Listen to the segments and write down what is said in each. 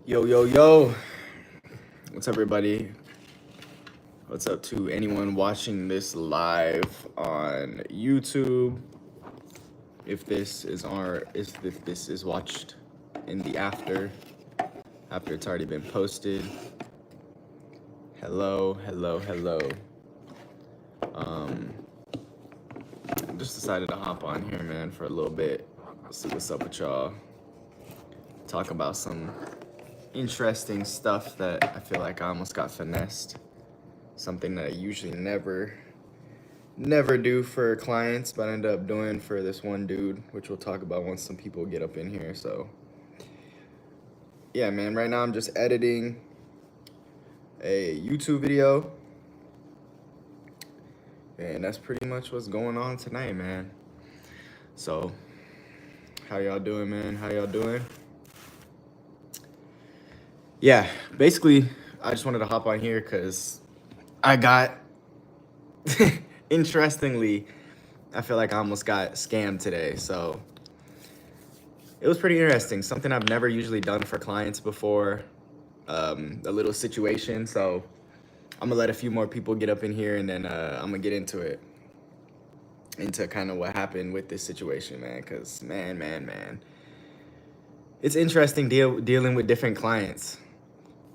Yo, yo, yo. What's up, everybody? What's up to anyone watching this live on YouTube? If this is watched in the after it's already been posted. Hello, hello, hello. Just decided to hop on here, man, for a little bit. See what's up with y'all. Talk about some interesting stuff that I feel like I almost got finessed. Something that I usually never do for clients, but I ended up doing for this one dude, which we'll talk about once some people get up in here. So yeah, man, right now I'm just editing a YouTube video, and that's pretty much what's going on tonight, man. So how y'all doing, man? How y'all doing? Yeah, basically I just wanted to hop on here because I got interestingly, I feel like I almost got scammed today. So it was pretty interesting. Something I've never usually done for clients before. A little situation. So I'm gonna let a few more people get up in here, and then I'm gonna get into kind of what happened with this situation, man. Cause man, it's interesting dealing with different clients.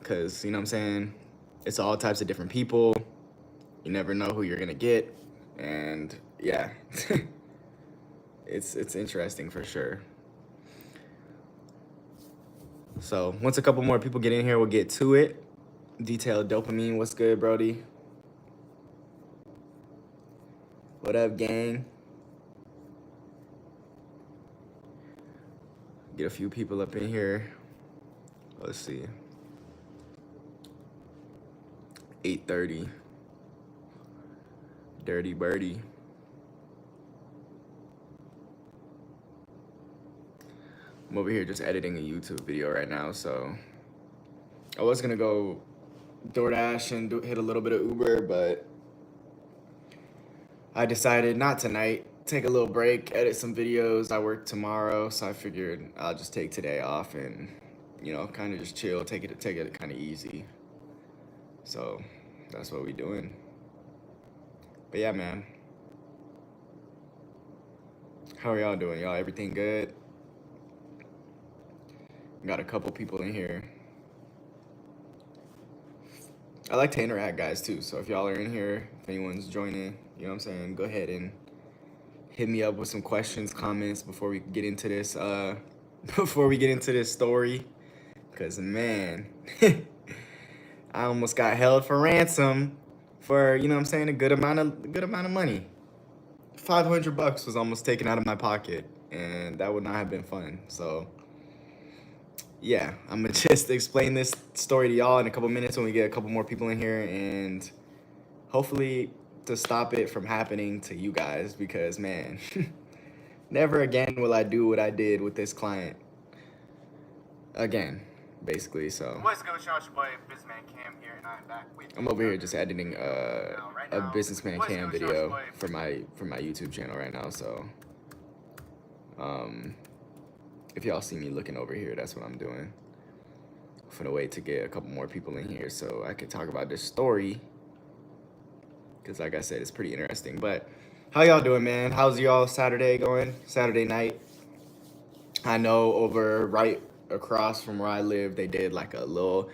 Cause you know what I'm saying, it's all types of different people. You never know who you're gonna get, and yeah, it's interesting for sure. So once a couple more people get in here, we'll get to it. Detailed dopamine, what's good, Brody? What up, gang? Get a few people up in here. Let's see. 8:30. Dirty Birdie. I'm over here just editing a YouTube video right now, so I was gonna go DoorDash and hit a little bit of Uber, but I decided not tonight. Take a little break, edit some videos. I work tomorrow, so I figured I'll just take today off and, you know, kind of just chill, take it kind of easy. So that's what we doing. But yeah, man. How are y'all doing? Y'all, everything good? Got a couple people in here. I like to interact, guys, too. So if y'all are in here, if anyone's joining, you know what I'm saying, go ahead and hit me up with some questions, comments before we get into this. Before we get into this story, cause man, I almost got held for ransom for, you know what I'm saying, a good amount of money. $500 was almost taken out of my pocket, and that would not have been fun. So yeah, I'm gonna just explain this story to y'all in a couple minutes when we get a couple more people in here, and hopefully to stop it from happening to you guys, because man, never again will I do what I did with this client again, basically. So What's good, y'all? It's your boy BusinessmanKam here, and I'm back with. I'm over here just editing a Businessman Cam video for my YouTube channel right now. So if y'all see me looking over here, that's what I'm doing. I'm finna wait to get a couple more people in here so I can talk about this story, because like I said, it's pretty interesting. But how y'all doing, man? How's y'all Saturday going? Saturday night? I know over right across from where I live, they did like a little.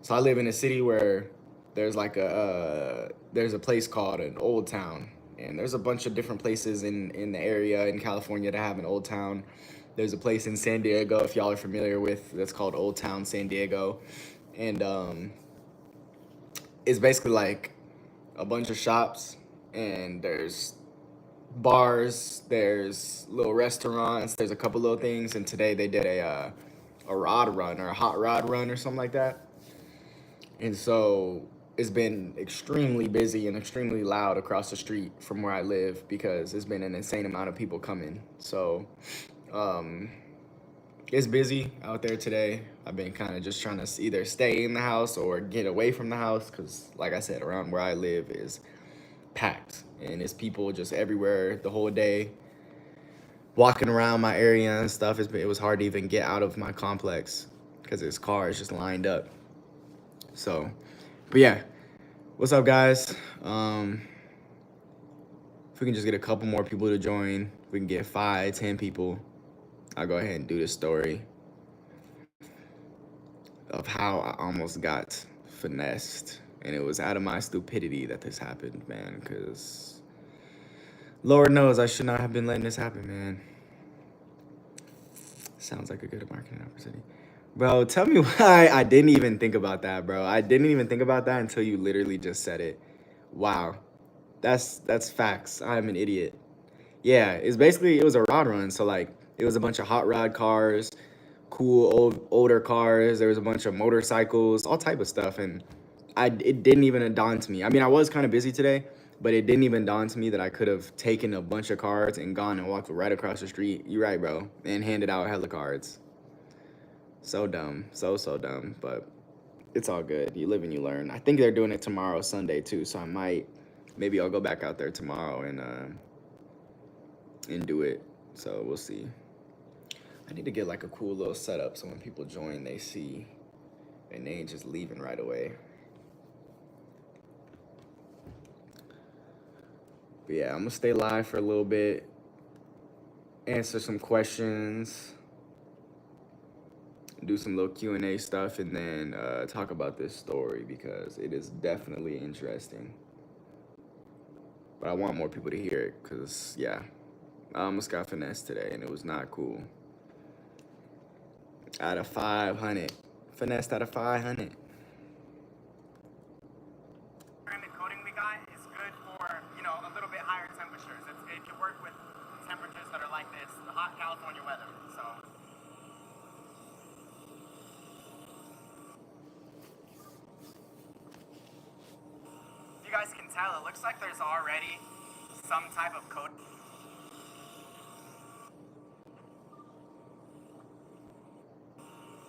So I live in a city where there's like there's a place called an Old Town, and there's a bunch of different places in the area in California to have an Old Town. There's a place in San Diego, if y'all are familiar with, that's called Old Town San Diego, and it's basically like a bunch of shops, and there's bars, there's little restaurants, there's a couple little things, and today they did a rod run or a hot rod run or something like that. And so it's been extremely busy and extremely loud across the street from where I live, because there's been an insane amount of people coming. So it's busy out there today. I've been kind of just trying to either stay in the house or get away from the house, because like I said, around where I live is packed, and it's people just everywhere the whole day, walking around my area and stuff. It was hard to even get out of my complex because his car is just lined up. So, but yeah, what's up, guys? If we can just get a couple more people to join, we can get 5, 10 people. I'll go ahead and do this story of how I almost got finessed. And it was out of my stupidity that this happened, man, because Lord knows I should not have been letting this happen, man. Sounds like a good marketing opportunity. Bro, tell me why I didn't even think about that, bro. I didn't even think about that until you literally just said it. Wow. That's facts. I'm an idiot. Yeah, it was a rod run. So like it was a bunch of hot rod cars, cool older cars. There was a bunch of motorcycles, all type of stuff, and it didn't even dawn to me. I mean, I was kind of busy today, but it didn't even dawn to me that I could have taken a bunch of cards and gone and walked right across the street. You're right, bro, and handed out hella cards. So dumb, so dumb, but it's all good. You live and you learn. I think they're doing it tomorrow, Sunday too. So maybe I'll go back out there tomorrow and do it. So we'll see. I need to get like a cool little setup so when people join, they see and they ain't just leaving right away. But yeah, I'm gonna stay live for a little bit, answer some questions, do some little Q&A stuff, and then talk about this story because it is definitely interesting. But I want more people to hear it because, yeah, I almost got finessed today and it was not cool. Out of 500. Finessed out of 500. Ceramic coating we got is good for, a little bit higher temperatures. It can work with temperatures that are like this, the hot California weather. So you guys can tell, it looks like there's already some type of coat.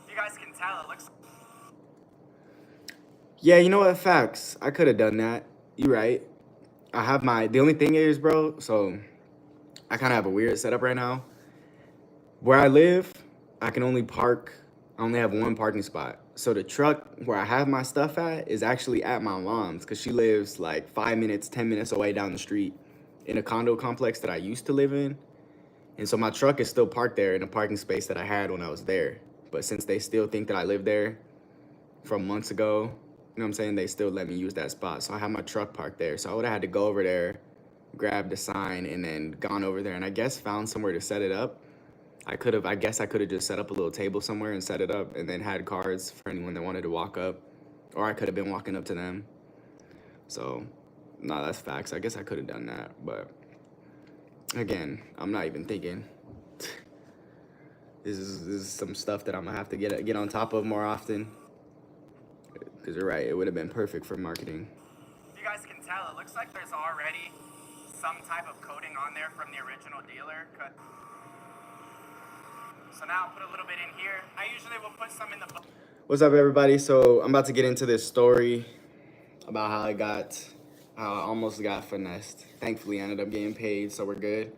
You guys can tell, it looks. Yeah, you know what? Facts. I could have done that. You right. The only thing is, bro, so I kind of have a weird setup right now. Where I live, I only have one parking spot. So the truck where I have my stuff at is actually at my mom's because she lives like 5 minutes, 10 minutes away down the street in a condo complex that I used to live in. And so my truck is still parked there in a parking space that I had when I was there. But since they still think that I live there from months ago, you know what I'm saying, they still let me use that spot. So I have my truck parked there. So I would have had to go over there, grab the sign, and then gone over there and I guess found somewhere to set it up. I guess I could have just set up a little table somewhere and set it up and then had cards for anyone that wanted to walk up. Or I could have been walking up to them. So, no, that's facts. I guess I could have done that. But, again, I'm not even thinking. This is some stuff that I'm going to have to get on top of more often. Because you're right, it would have been perfect for marketing. You guys can tell, it looks like there's already some type of coating on there from the original dealer. So now I'll put a little bit in here. I usually will put some in the. What's up, everybody? So I'm about to get into this story about how I almost got finessed. Thankfully, I ended up getting paid, so we're good.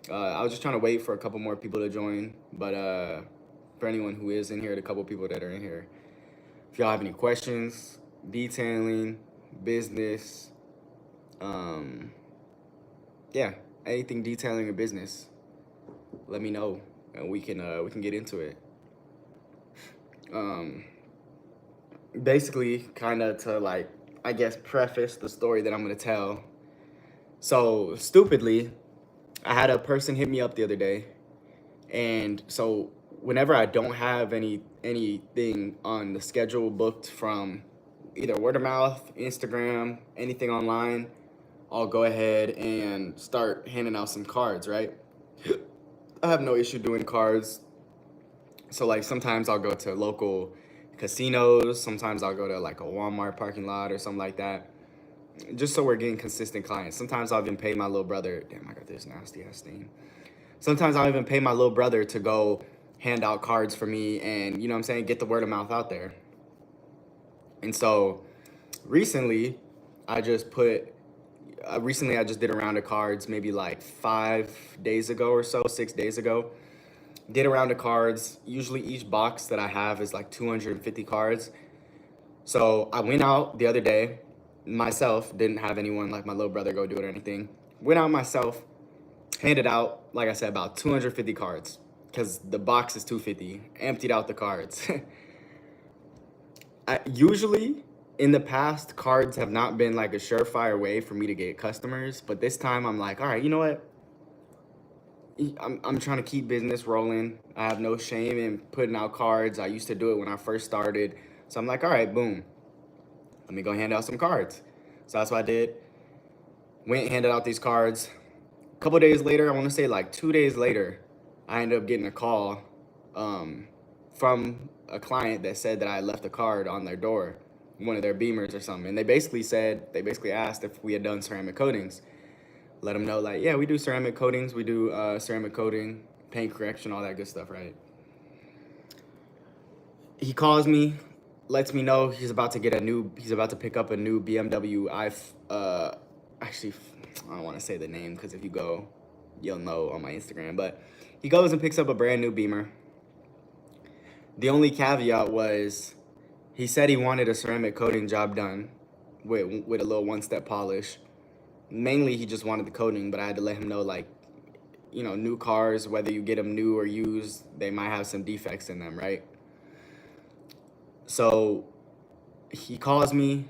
I was just trying to wait for a couple more people to join, but for anyone who is in here, the couple people that are in here, if y'all have any questions, detailing, business, yeah, anything detailing or business, let me know and we can get into it. Basically, kind of to like, I guess, preface the story that I'm gonna tell. So stupidly, I had a person hit me up the other day, and so whenever I don't have anything on the schedule booked from either word of mouth, Instagram, anything online, I'll go ahead and start handing out some cards, right? I have no issue doing cards. So like sometimes I'll go to local casinos, sometimes I'll go to like a Walmart parking lot or something like that. Just so we're getting consistent clients. Sometimes I'll even pay my little brother, damn, I got this nasty ass thing. Sometimes I'll even pay my little brother to go hand out cards for me and, you know what I'm saying, get the word of mouth out there. And so recently I just did a round of cards maybe like 5 days ago or so, 6 days ago. Did a round of cards. Usually each box that I have is like 250 cards. So I went out the other day myself, didn't have anyone like my little brother go do it or anything. Went out myself, handed out, like I said, about 250 cards because the box is 250. Emptied out the cards. Usually in the past, cards have not been like a surefire way for me to get customers. But this time I'm like, all right, you know what? I'm trying to keep business rolling. I have no shame in putting out cards. I used to do it when I first started. So I'm like, all right, boom. Let me go hand out some cards. So that's what I did. Went, handed out these cards. A couple days later, I want to say like 2 days later, I ended up getting a call from a client that said that I left a card on their door, one of their Beamers or something. And they basically asked if we had done ceramic coatings. Let them know, like, yeah, we do ceramic coatings. We do ceramic coating, paint correction, all that good stuff, right? He calls me, lets me know he's about to pick up a new BMW. Actually, I don't want to say the name because if you go, you'll know on my Instagram. But he goes and picks up a brand new Beamer. The only caveat was he said he wanted a ceramic coating job done with a little one-step polish. Mainly, he just wanted the coating, but I had to let him know, like, you know, new cars, whether you get them new or used, they might have some defects in them, right? So he calls me,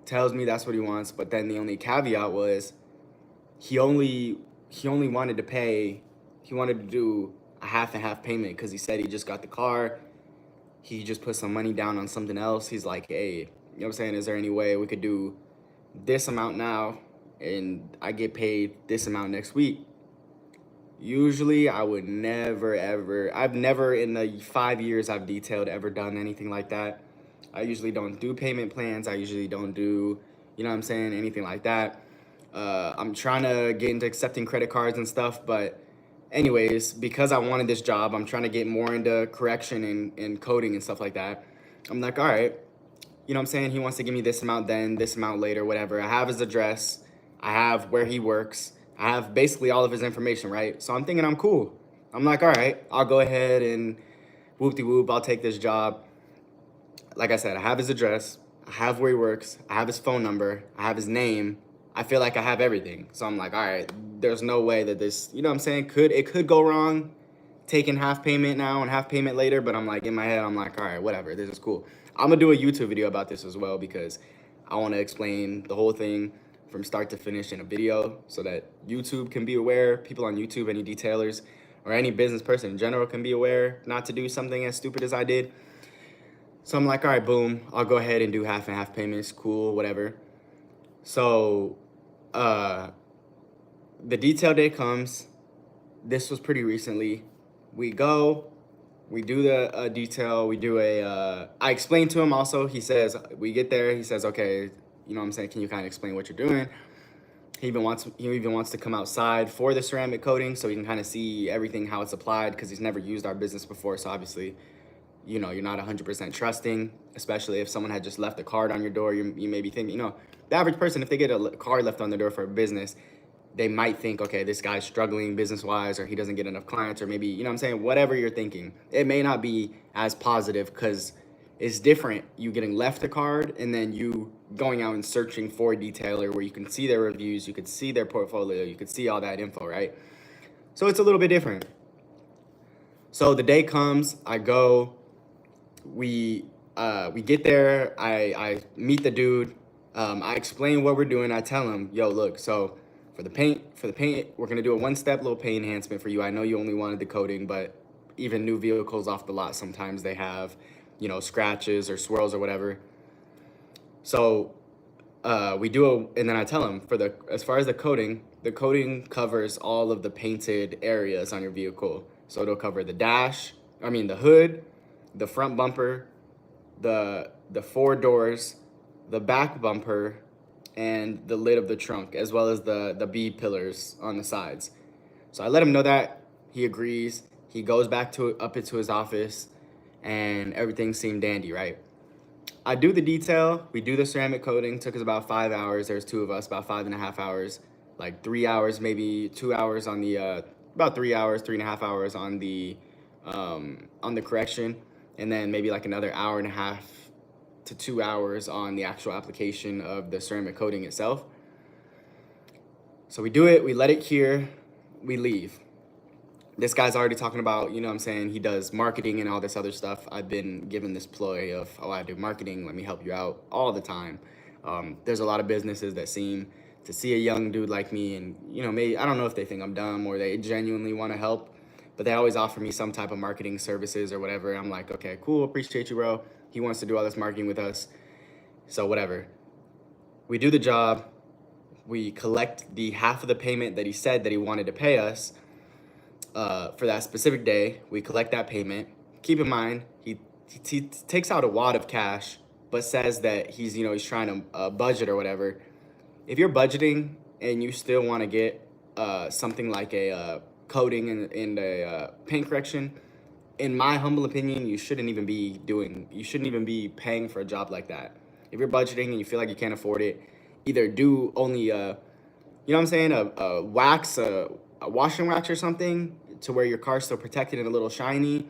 tells me that's what he wants, but then the only caveat was he only wanted to pay, he wanted to do a half and half payment because he said he just got the car. He just put some money down on something else. He's like, hey, you know what I'm saying? Is there any way we could do this amount now and I get paid this amount next week? Usually I would never, ever, I've never in the 5 years I've detailed ever done anything like that. I usually don't do payment plans. I usually don't do, you know what I'm saying, anything like that. I'm trying to get into accepting credit cards and stuff, but anyways, because I wanted this job, I'm trying to get more into correction and coding and stuff like that. I'm like, all right, you know what I'm saying? He wants to give me this amount then, this amount later, whatever. I have his address. I have where he works. I have basically all of his information, right? So I'm thinking I'm cool. I'm like, all right, I'll go ahead and whoop-de-whoop, I'll take this job. Like I said, I have his address. I have where he works. I have his phone number. I have his name. I feel like I have everything. So I'm like, all right, there's no way that this, you know what I'm saying? It could go wrong, taking half payment now and half payment later, but I'm like, in my head, I'm like, all right, whatever, this is cool. I'm gonna do a YouTube video about this as well because I wanna explain the whole thing from start to finish in a video so that YouTube can be aware, people on YouTube, any detailers, or any business person in general can be aware not to do something as stupid as I did. So I'm like, all right, boom, I'll go ahead and do half and half payments, cool, whatever. So the detail day comes. This was pretty recently. We go, we do the detail, we do I explained to him also, he says, we get there, he says, okay, you know what I'm saying, can you kind of explain what you're doing? He even wants to come outside for the ceramic coating so he can kind of see everything, how it's applied, because he's never used our business before, so obviously, you know, you're not 100% trusting, especially if someone had just left a card on your door. You may be thinking, you know, the average person, if they get a card left on their door for a business, they might think, okay, this guy's struggling business-wise, or he doesn't get enough clients, or maybe, you know what I'm saying, whatever you're thinking. It may not be as positive because it's different you getting left a card and then you going out and searching for a detailer where you can see their reviews, you could see their portfolio, you could see all that info, right? So it's a little bit different. So the day comes, I go, we get there, I meet the dude, I explain what we're doing, I tell him, yo, look, so for the paint, we're gonna do a one-step little paint enhancement for you. I know you only wanted the coating, but even new vehicles off the lot, sometimes they have, you know, scratches or swirls or whatever. So and then I tell him, as far as the coating covers all of the painted areas on your vehicle. So it'll cover the hood, the front bumper, the four doors, the back bumper, and the lid of the trunk, as well as the B pillars on the sides. So I let him know that. He agrees. He goes back up into his office, and everything seemed dandy, right? I do the detail. We do the ceramic coating. Took us about 5 hours. There's two of us, about 5.5 hours, like 3 hours, maybe 2 hours on the, about 3 hours, 3.5 hours on the on the correction, and then maybe like another hour and a half to 2 hours on the actual application of the ceramic coating itself. So we do it, we let it cure, we leave. This guy's already talking about, you know what I'm saying, he does marketing and all this other stuff. I've been given this ploy of, oh, I do marketing, let me help you out all the time. There's a lot of businesses that seem to see a young dude like me and, you know, maybe, I don't know if they think I'm dumb or they genuinely want to help, but they always offer me some type of marketing services or whatever. I'm like, okay, cool, appreciate you, bro. He wants to do all this marketing with us, so whatever. We do the job, we collect the half of the payment that he said that he wanted to pay us, for that specific day. We collect that payment. Keep in mind, he takes out a wad of cash, but says that he's trying to budget or whatever. If you're budgeting and you still want to get something like a coating and a paint correction, in my humble opinion, you shouldn't even be paying for a job like that. If you're budgeting and you feel like you can't afford it, either do only you know what I'm saying, a wash and wax or something to where your car's still protected and a little shiny,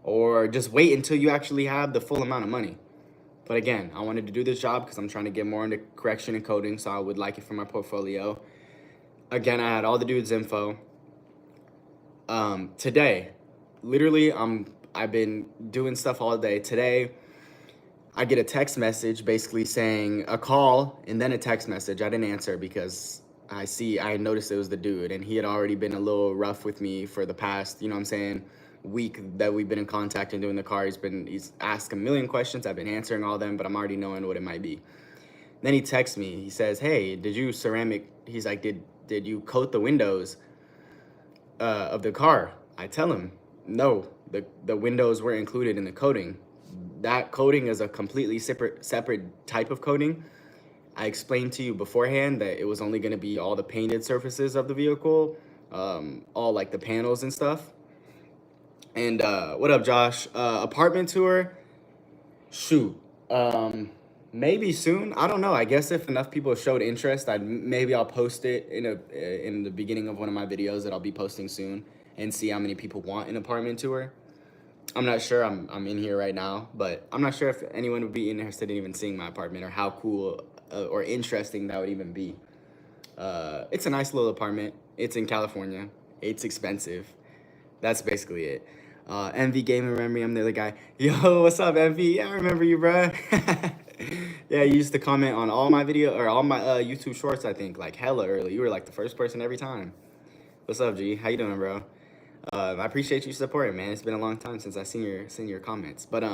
or just wait until you actually have the full amount of money. But again, I wanted to do this job because I'm trying to get more into correction and coding, so I would like it for my portfolio. Again, I had all the dude's info. Today, literally, I've been doing stuff all day. Today, I get a text message basically saying a call and then a text message. I didn't answer because I noticed it was the dude, and he had already been a little rough with me for the past, you know what I'm saying, week that we've been in contact and doing the car. He's asked a million questions. I've been answering all them, but I'm already knowing what it might be. Then he texts me. He says, hey, he's like, did you coat the windows of the car? I tell him, no, the windows were included in the coating. That coating is a completely separate type of coating. I explained to you beforehand that it was only going to be all the painted surfaces of the vehicle, all like the panels and stuff. And what up, Josh? Apartment tour? Shoot. Maybe soon. I don't know. I guess if enough people showed interest, maybe I'll post it in the beginning of one of my videos that I'll be posting soon, and see how many people want an apartment tour. I'm not sure. I'm in here right now, but I'm not sure if anyone would be interested in even seeing my apartment or how cool or interesting that would even be. It's a nice little apartment. It's in California. It's expensive. That's basically it. MV Gaming, remember me? I'm the other guy. Yo, what's up, MV? Yeah, I remember you, bro. Yeah, you used to comment on all my YouTube shorts, I think, like hella early. You were like the first person every time. What's up, G? How you doing, bro? I appreciate you supporting, man. It's been a long time since I seen your comments. But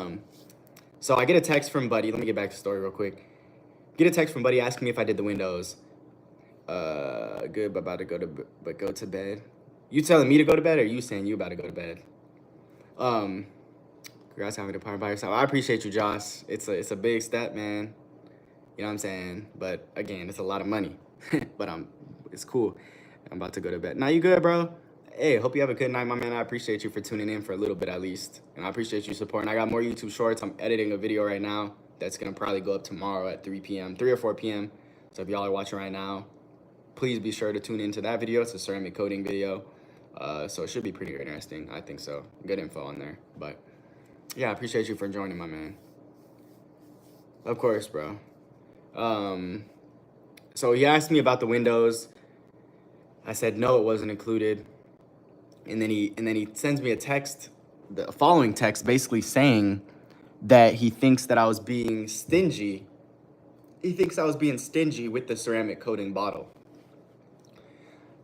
so I get a text from Buddy. Let me get back to the story real quick. Get a text from Buddy asking me if I did the windows. Good, but about to go to bed. You telling me to go to bed, or you saying you about to go to bed? Congrats having a apartment by yourself. I appreciate you, Josh. It's a big step, man. You know what I'm saying? But again, it's a lot of money. But it's cool. I'm about to go to bed. Now you good, bro? Hey, hope you have a good night, my man. I appreciate you for tuning in for a little bit at least. And I appreciate you supporting. I got more YouTube shorts. I'm editing a video right now that's going to probably go up tomorrow at 3 p.m., 3 or 4 p.m. So if y'all are watching right now, please be sure to tune into that video. It's a ceramic coating video. So it should be pretty interesting. I think so. Good info on there. But yeah, I appreciate you for joining, my man. Of course, bro. So he asked me about the windows. I said no, it wasn't included. And then he sends me a following text, basically saying that he thinks that I was being stingy. He thinks I was being stingy with the ceramic coating bottle.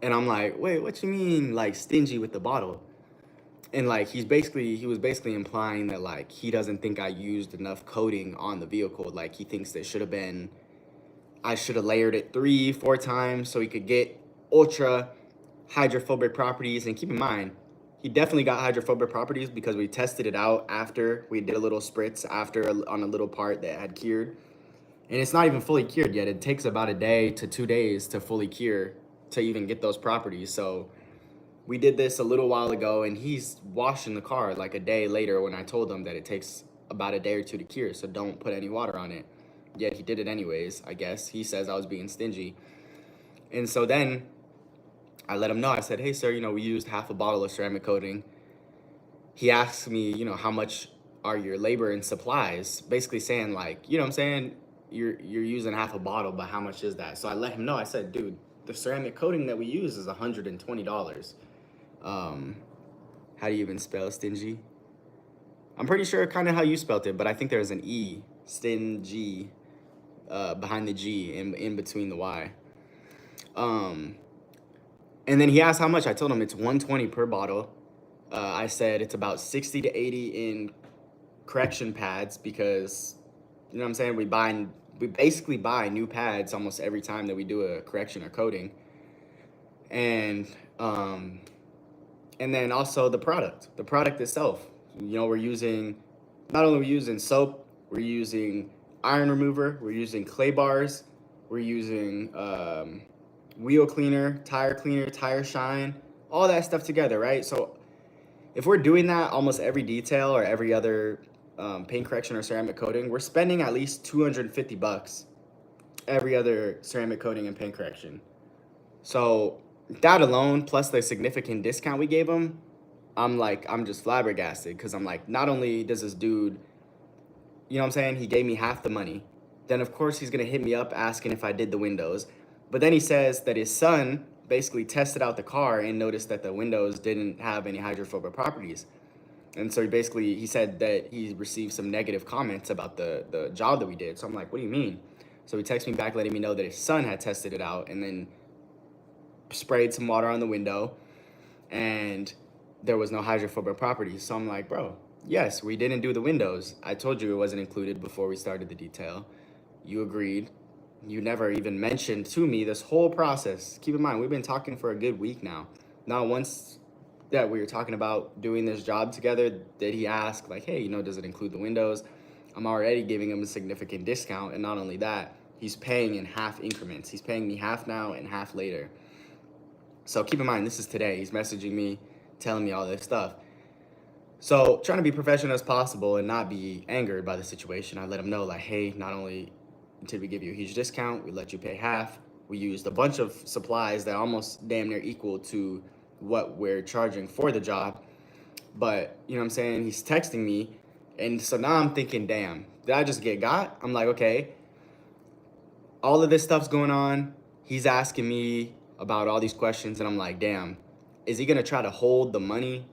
And I'm like, wait, what you mean, like, stingy with the bottle? And like he was basically implying that like he doesn't think I used enough coating on the vehicle. Like he thinks I should have layered it 3-4 times so he could get ultra hydrophobic properties. And keep in mind, he definitely got hydrophobic properties because we tested it out after we did a little spritz on a little part that had cured. And it's not even fully cured yet. It takes about a day to 2 days to fully cure to even get those properties. So we did this a little while ago, and he's washing the car like a day later when I told him that it takes about a day or two to cure, so don't put any water on it. Yet he did it anyways, I guess. He says I was being stingy. And so then I let him know. I said, hey, sir, we used half a bottle of ceramic coating. he asks me, you know, how much are your labor and supplies? Basically saying like, you know what I'm saying? You're using half a bottle, but how much is that? So I let him know. I said, dude, the ceramic coating that we use is $120. Um, how do you even spell stingy? I'm pretty sure kind of how you spelt it, but I think there's an E, stingy, behind the G in between the Y. Um, and then he asked how much. I told him it's 120 per bottle. I said it's about 60 to 80 in correction pads because, you know what I'm saying, we basically buy new pads almost every time that we do a correction or coating. And um, and then also the product itself. You know, we're using, not only are we using soap, we're using iron remover, we're using clay bars, we're using wheel cleaner, tire shine, all that stuff together, right? So if we're doing that almost every detail or every other paint correction or ceramic coating, we're spending at least $250 every other ceramic coating and paint correction. So that alone, plus the significant discount we gave him, I'm just flabbergasted because I'm like, not only does this dude, you know what I'm saying, he gave me half the money, then of course he's gonna hit me up asking if I did the windows. But then he says that his son basically tested out the car and noticed that the windows didn't have any hydrophobic properties. And so he said that he received some negative comments about the job that we did. So I'm like, what do you mean? So he texted me back letting me know that his son had tested it out and then sprayed some water on the window and there was no hydrophobic properties. So I'm like, bro, yes, we didn't do the windows. I told you it wasn't included before we started the detail. You agreed. You never even mentioned to me this whole process. Keep in mind, we've been talking for a good week now. Not once that we were talking about doing this job together did he ask, like, hey, you know, does it include the windows? I'm already giving him a significant discount. And not only that, he's paying in half increments. He's paying me half now and half later. So keep in mind, this is today. He's messaging me, telling me all this stuff. So trying to be professional as possible and not be angered by the situation, I let him know, like, hey, not only did we give you a huge discount, we let you pay half. We used a bunch of supplies that almost damn near equal to what we're charging for the job. But, you know what I'm saying? He's texting me. And so now I'm thinking, damn, did I just get got? I'm like, okay, all of this stuff's going on. He's asking me about all these questions. And I'm like, damn, is he going to try to hold the money,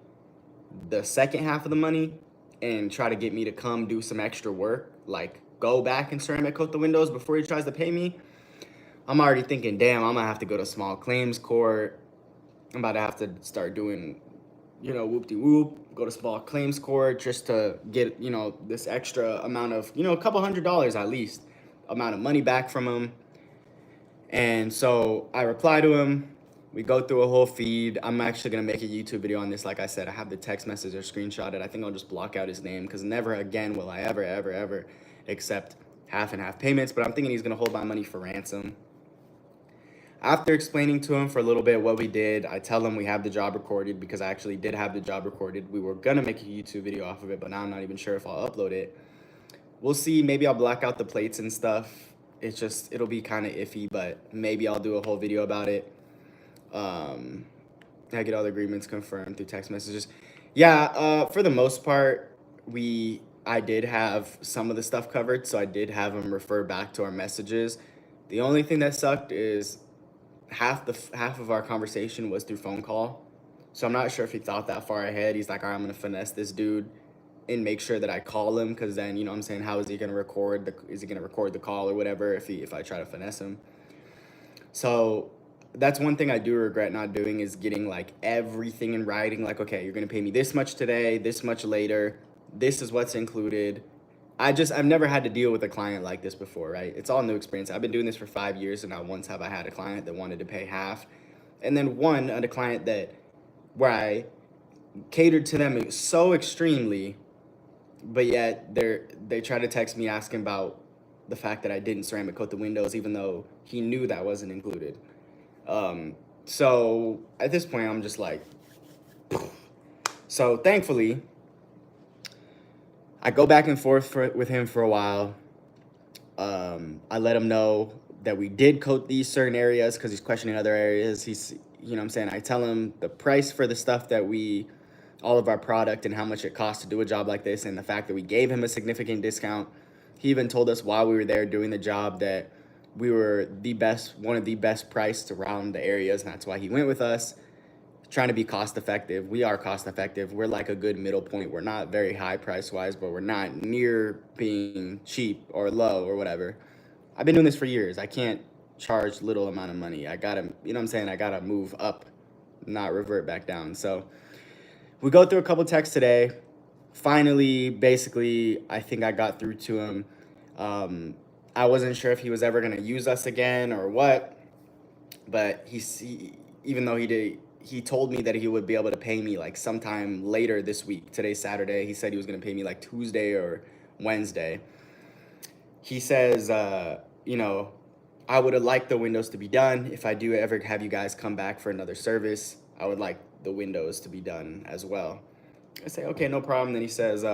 the second half of the money, and try to get me to come do some extra work? Like, go back and ceramic coat the windows before he tries to pay me? I'm already thinking, damn, I'm going to have to go to small claims court. I'm about to have to start doing, you know, whoop-de-whoop, go to small claims court just to get, you know, this extra amount of, you know, a couple $100 at least, amount of money back from him. And so I reply to him. We go through a whole feed. I'm actually going to make a YouTube video on this. Like I said, I have the text message or screenshot it. I think I'll just block out his name because never again will I ever accept half and half payments. But I'm thinking he's going to hold my money for ransom. After explaining to him for a little bit what we did, I tell him we have the job recorded because I actually did have the job recorded. We were going to make a YouTube video off of it, but now I'm not even sure if I'll upload it. We'll see. Maybe I'll black out the plates and stuff. It'll be kind of iffy, but maybe I'll do a whole video about it. I get all the agreements confirmed through text messages. Yeah, for the most part, I did have some of the stuff covered, so I did have him refer back to our messages. The only thing that sucked is half of our conversation was through phone call. So I'm not sure if he thought that far ahead. He's like, all right, I'm gonna finesse this dude and make sure that I call him, because then, you know what I'm saying, how is he gonna record the call or whatever if I try to finesse him? So that's one thing I do regret not doing, is getting like everything in writing, like, okay, you're gonna pay me this much today, this much later, this is what's included. I've never had to deal with a client like this before, right? It's all new experience. I've been doing this for 5 years, and not once have I had a client that wanted to pay half. And then a client where I catered to them so extremely, but yet they try to text me asking about the fact that I didn't ceramic coat the windows, even though he knew that wasn't included. So at this point, I'm just like, so thankfully, I go back and forth with him for a while. I let him know that we did coat these certain areas because he's questioning other areas. You know what I'm saying? I tell him the price for the stuff that we all of our product and how much it costs to do a job like this, and the fact that we gave him a significant discount. He even told us while we were there doing the job that we were one of the best priced around the areas, and that's why he went with us. Trying to be cost effective. We are cost effective. We're like a good middle point. We're not very high price wise, but we're not near being cheap or low or whatever. I've been doing this for years. I can't charge little amount of money. I gotta, you know what I'm saying? I gotta move up, not revert back down. So we go through a couple texts today. Finally, basically, I think I got through to him. I wasn't sure if he was ever gonna use us again or what, but even though he told me that he would be able to pay me like sometime later this week. Today's Saturday. He said he was gonna pay me like Tuesday or Wednesday. He says, you know, I would have liked the windows to be done. If I do ever have you guys come back for another service, I would like the windows to be done as well. I say, okay, no problem. Then he says,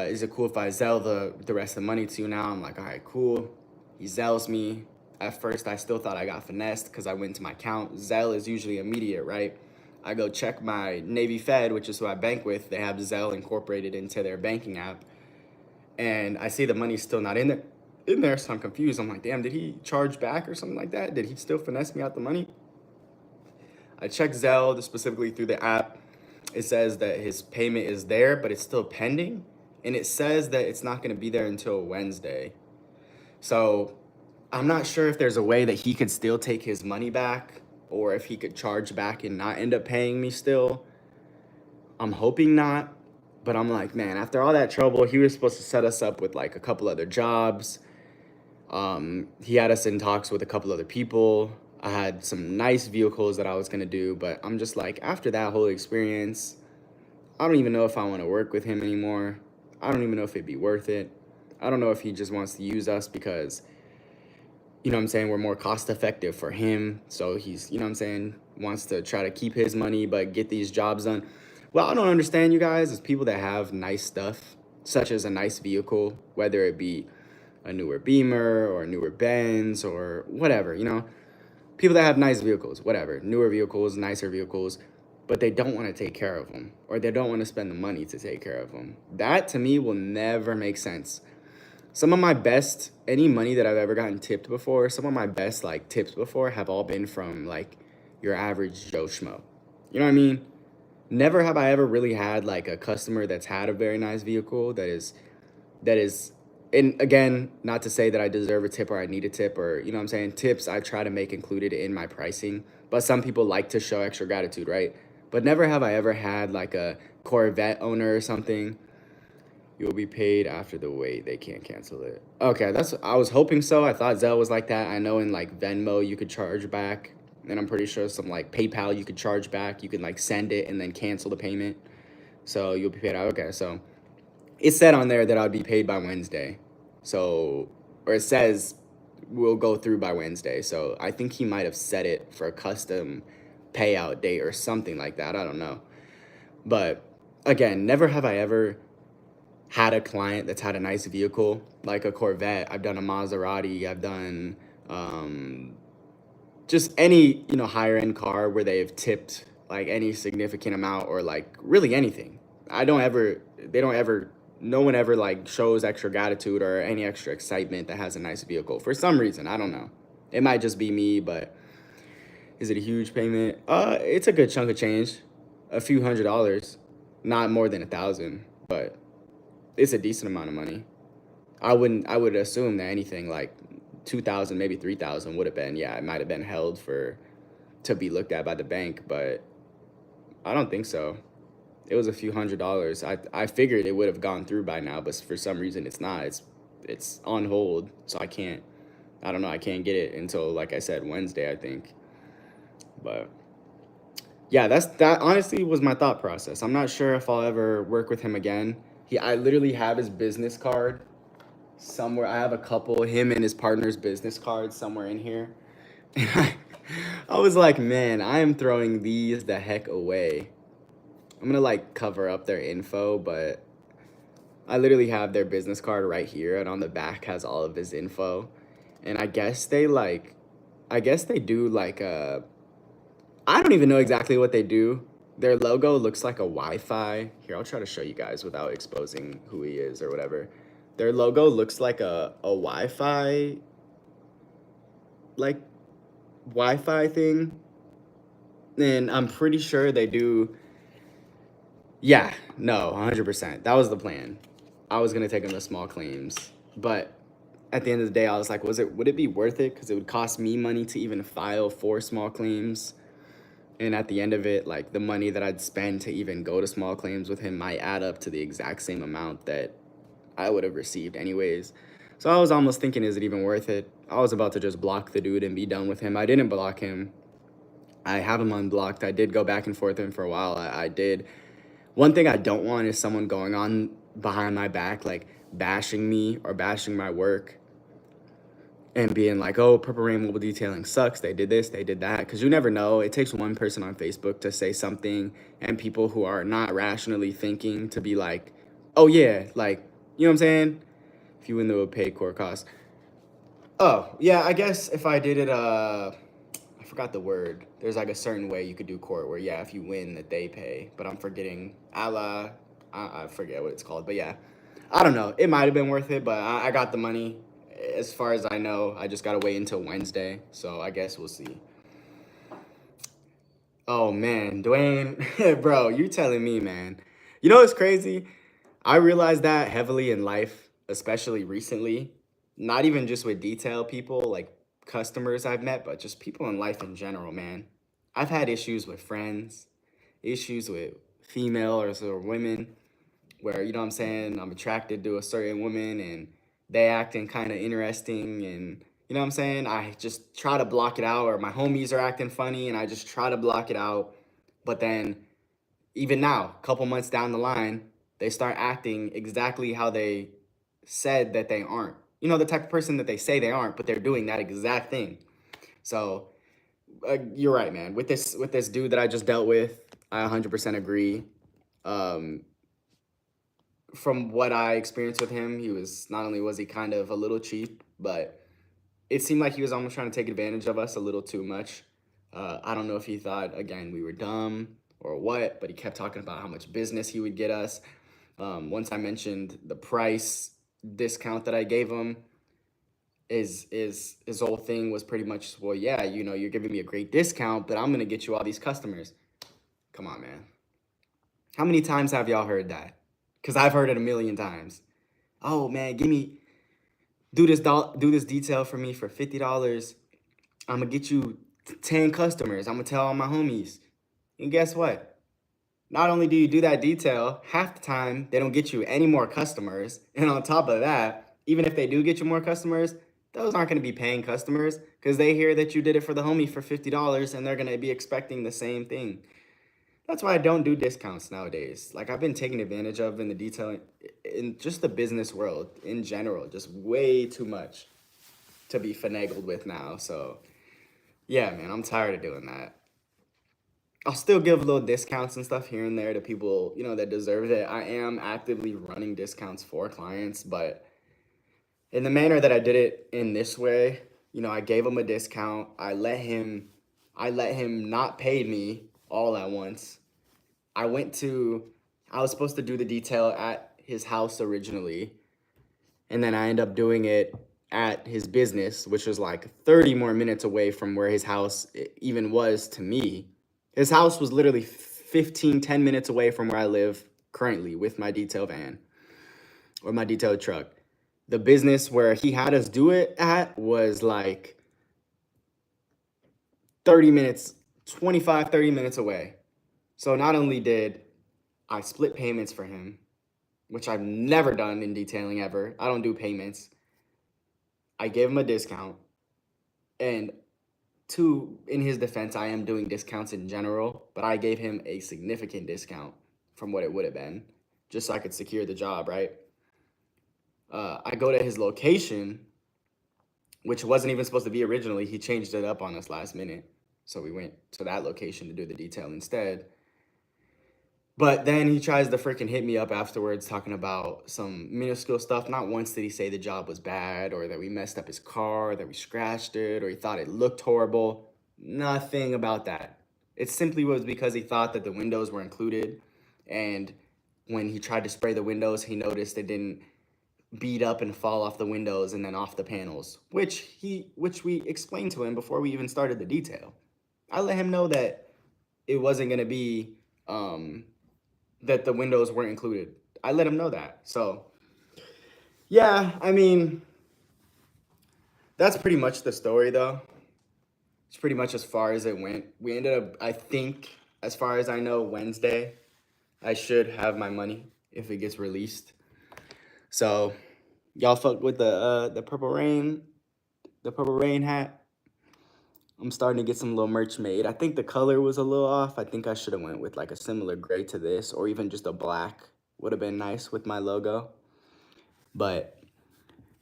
is it cool if I Zelle the rest of the money to you now? I'm like, all right, cool. He Zells me. At first, I still thought I got finessed because I went to my account. Zelle is usually immediate, right? I go check my Navy Fed, which is who I bank with. They have Zelle incorporated into their banking app. And I see the money's still not in there, so I'm confused. I'm like, damn, did he charge back or something like that? Did he still finesse me out the money? I checked Zelle specifically through the app. It says that his payment is there, but it's still pending. And it says that it's not going to be there until Wednesday. So I'm not sure if there's a way that he could still take his money back or if he could charge back and not end up paying me still. I'm hoping not. But I'm like, man, after all that trouble, he was supposed to set us up with like a couple other jobs. He had us in talks with a couple other people. I had some nice vehicles that I was going to do, but I'm just like, after that whole experience, I don't even know if I want to work with him anymore. I don't even know if it'd be worth it. I don't know if he just wants to use us because, you know what I'm saying, we're more cost effective for him. So he's, you know what I'm saying, wants to try to keep his money but get these jobs done. Well, I don't understand, you guys, is people that have nice stuff, such as a nice vehicle, whether it be a newer Beamer or a newer Benz or whatever, you know, people that have nice vehicles, whatever, newer vehicles, nicer vehicles, but they don't want to take care of them or they don't want to spend the money to take care of them. That to me will never make sense. Some of my best, any money that I've ever gotten tipped before, some of my best like tips before have all been from like your average Joe Schmo. You know what I mean? Never have I ever really had like a customer that's had a very nice vehicle that is, and again, not to say that I deserve a tip or I need a tip or, you know what I'm saying, tips I try to make included in my pricing, but some people like to show extra gratitude, right? But never have I ever had like a Corvette owner or something. You'll be paid after the wait. They can't cancel it. Okay, I was hoping so. I thought Zelle was like that. I know in like Venmo you could charge back. And I'm pretty sure some like PayPal you could charge back. You could like send it and then cancel the payment. So you'll be paid out. Okay, so it said on there that I'd be paid by Wednesday. So, or it says we'll go through by Wednesday. So I think he might have set it for a custom payout date or something like that. I don't know. But again, never have I ever had a client that's had a nice vehicle like a Corvette. I've done a Maserati. I've done just any, you know, higher end car where they've tipped like any significant amount or like really anything. No one ever like shows extra gratitude or any extra excitement that has a nice vehicle for some reason. I don't know. It might just be me, but is it a huge payment? It's a good chunk of change, a few $100s, not more than 1,000, but it's a decent amount of money. I would assume that anything like 2,000, maybe 3,000 would have been, yeah, it might have been held to be looked at by the bank, but I don't think so. It was a few $100s. I figured it would have gone through by now, but for some reason it's not. It's on hold, so I can't get it until, like I said, Wednesday, I think. But yeah, that honestly was my thought process. I'm not sure if I'll ever work with him again. I literally have his business card somewhere. I have a couple, him and his partner's business cards somewhere in here. And I was like, man, I am throwing these the heck away. I'm gonna like cover up their info, but I literally have their business card right here, and on the back has all of his info. And I guess they do like I don't even know exactly what they do, Their logo looks like a Wi-Fi. Here, I'll try to show you guys without exposing who he is or whatever. Their logo looks like a Wi-Fi, like Wi-Fi thing. And I'm pretty sure they do. Yeah, no, 100%. That was the plan. I was gonna take them to small claims, but at the end of the day, I was like, would it be worth it? Because it would cost me money to even file for small claims. And at the end of it, like the money that I'd spend to even go to small claims with him might add up to the exact same amount that I would have received anyways. So I was almost thinking, is it even worth it? I was about to just block the dude and be done with him. I didn't block him. I have him unblocked. I did go back and forth with him for a while. I did. One thing I don't want is someone going on behind my back, like bashing me or bashing my work and being like, oh, Purple Rain Mobile Detailing sucks. They did this, they did that. Because you never know. It takes one person on Facebook to say something, and people who are not rationally thinking to be like, oh, yeah, like, you know what I'm saying? If you win, they would pay core costs. Oh, yeah, I guess if I did it, I forgot the word. There's like a certain way you could do court where, yeah, if you win, that they pay. But I'm forgetting, I forget what it's called. But yeah, I don't know. It might have been worth it, but I got the money. As far as I know, I just got to wait until Wednesday. So I guess we'll see. Oh, man. Dwayne, bro, you telling me, man. You know what's crazy? I realized that heavily in life, especially recently. Not even just with detail people, like customers I've met, but just people in life in general, man. I've had issues with friends, issues with female or women, where, you know what I'm saying, I'm attracted to a certain woman and they acting kind of interesting, and you know what I'm saying, I just try to block it out, or my homies are acting funny and I just try to block it out. But then even now, a couple months down the line, they start acting exactly how they said that they aren't. You know, the type of person that they say they aren't, but they're doing that exact thing. So you're right, man. With this dude that I just dealt with, I 100% agree. Um, from what I experienced with him, he was, not only was he kind of a little cheap, but it seemed like he was almost trying to take advantage of us a little too much. I don't know if he thought, again, we were dumb or what, but he kept talking about how much business he would get us. Once I mentioned the price discount that I gave him, his whole thing was pretty much, well, yeah, you know, you're giving me a great discount, but I'm gonna get you all these customers. Come on, man. How many times have y'all heard that? Because I've heard it a million times. Oh man, do this detail for me for $50. I'm gonna get you 10 customers. I'm gonna tell all my homies. And guess what? Not only do you do that detail, half the time they don't get you any more customers. And on top of that, even if they do get you more customers, those aren't gonna be paying customers because they hear that you did it for the homie for $50 and they're gonna be expecting the same thing. That's why I don't do discounts nowadays. Like I've been taken advantage of in the detailing, in just the business world in general, just way too much to be finagled with now. So yeah, man, I'm tired of doing that. I'll still give little discounts and stuff here and there to people, you know, that deserve it. I am actively running discounts for clients, but in the manner that I did it in this way, you know, I gave him a discount. I let him not pay me all at once. I went to, I was supposed to do the detail at his house originally, and then I ended up doing it at his business, which was like 30 more minutes away from where his house even was to me. His house was literally 10 minutes away from where I live currently with my detail van or my detail truck. The business where he had us do it at was like 30 minutes, 25, 30 minutes away. So not only did I split payments for him, which I've never done in detailing ever. I don't do payments. I gave him a discount. And two, in his defense, I am doing discounts in general, but I gave him a significant discount from what it would have been, just so I could secure the job, right? I go to his location, which wasn't even supposed to be originally. He changed it up on us last minute. So we went to that location to do the detail instead. But then he tries to freaking hit me up afterwards talking about some minuscule stuff. Not once did he say the job was bad or that we messed up his car, that we scratched it, or he thought it looked horrible. Nothing about that. It simply was because he thought that the windows were included, and when he tried to spray the windows, he noticed it didn't beat up and fall off the windows and then off the panels, which we explained to him before we even started the detail. I let him know that it wasn't gonna be that the windows weren't included. I let him know that. So yeah, I mean, that's pretty much the story though. It's pretty much as far as it went. We ended up, I think, as far as I know, Wednesday. I should have my money if it gets released. So y'all fuck with the purple rain, hat. I'm starting to get some little merch made. I think the color was a little off. I think I should have went with like a similar gray to this, or even just a black would have been nice with my logo. But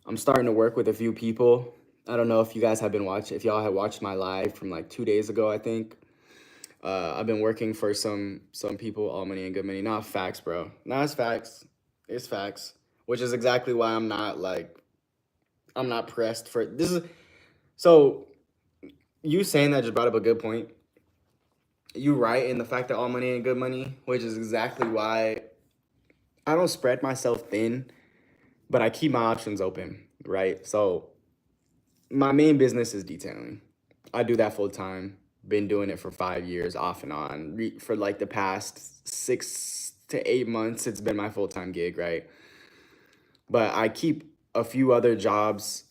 I'm starting to work with a few people. I don't know if you guys have been watching, if y'all have watched my live from like 2 days ago, I think. I've been working for some people, all money and good money. Not facts, bro. Not it's facts. It's facts. Which is exactly why I'm not pressed for this is so you saying that just brought up a good point. You right in the fact that all money ain't good money, which is exactly why I don't spread myself thin, but I keep my options open, right? So my main business is detailing. I do that full time. Been doing it for 5 years, off and on. For like the past 6 to 8 months, it's been my full time gig, right? But I keep a few other jobs,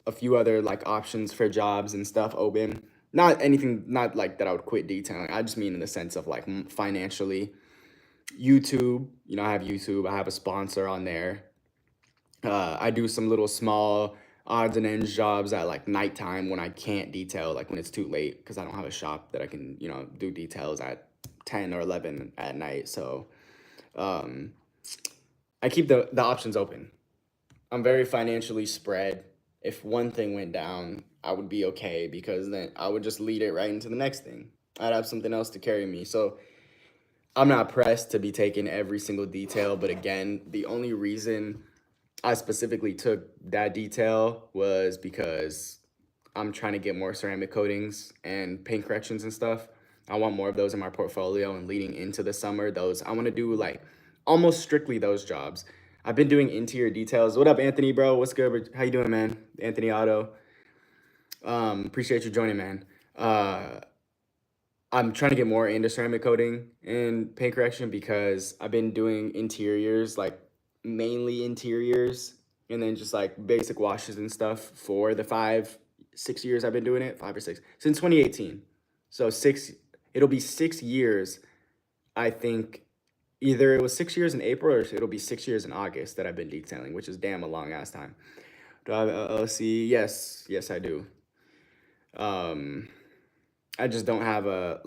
a few other like options for jobs and stuff open. Not anything, not like that I would quit detailing. I just mean in the sense of like financially. YouTube, I have YouTube. I have a sponsor on there. I do some little small odds and ends jobs at like nighttime when I can't detail, like when it's too late, because I don't have a shop that I can, do details at 10 or 11 at night. So um, I keep the options open. I'm very financially spread. If one thing went down, I would be okay because then I would just lead it right into the next thing. I'd have something else to carry me. So I'm not pressed to be taking every single detail. But again, the only reason I specifically took that detail was because I'm trying to get more ceramic coatings and paint corrections and stuff. I want more of those in my portfolio, and leading into the summer, those I want to do like almost strictly those jobs. I've been doing interior details. What up, Anthony, bro? What's good? How you doing, man? Anthony Otto. Appreciate you joining, man. I'm trying to get more into ceramic coating and paint correction because I've been doing interiors, like mainly interiors, and then just like basic washes and stuff for the 6 years I've been doing it, 5 or 6, since 2018. So it'll be 6 years, I think. Either it was 6 years in April or it'll be 6 years in August that I've been detailing, which is damn a long ass time. Do I have LLC? Yes, I do. I just don't have a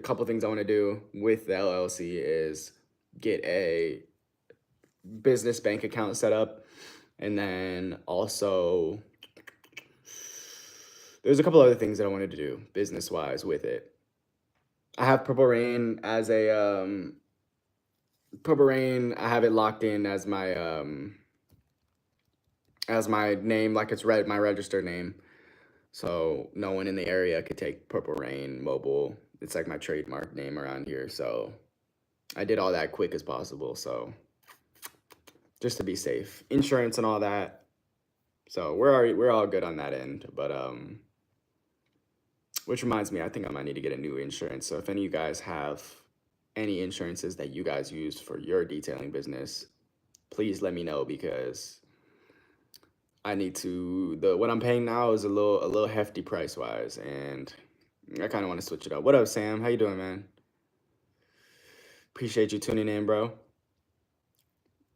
couple things I want to do with the LLC is get a business bank account set up, and then also there's a couple other things that I wanted to do business wise with it. I have Purple Rain as a Purple Rain. I have it locked in as my name, like it's my registered name. So no one in the area could take Purple Rain Mobile. It's like my trademark name around here. So I did all that quick as possible. So just to be safe, insurance and all that. So we're all good on that end. But which reminds me, I think I might need to get a new insurance. So if any of you guys have any insurances that you guys use for your detailing business, please let me know because I need to. What I'm paying now is a little hefty price wise, and I kind of want to switch it up. What up, Sam? How you doing, man? Appreciate you tuning in, bro.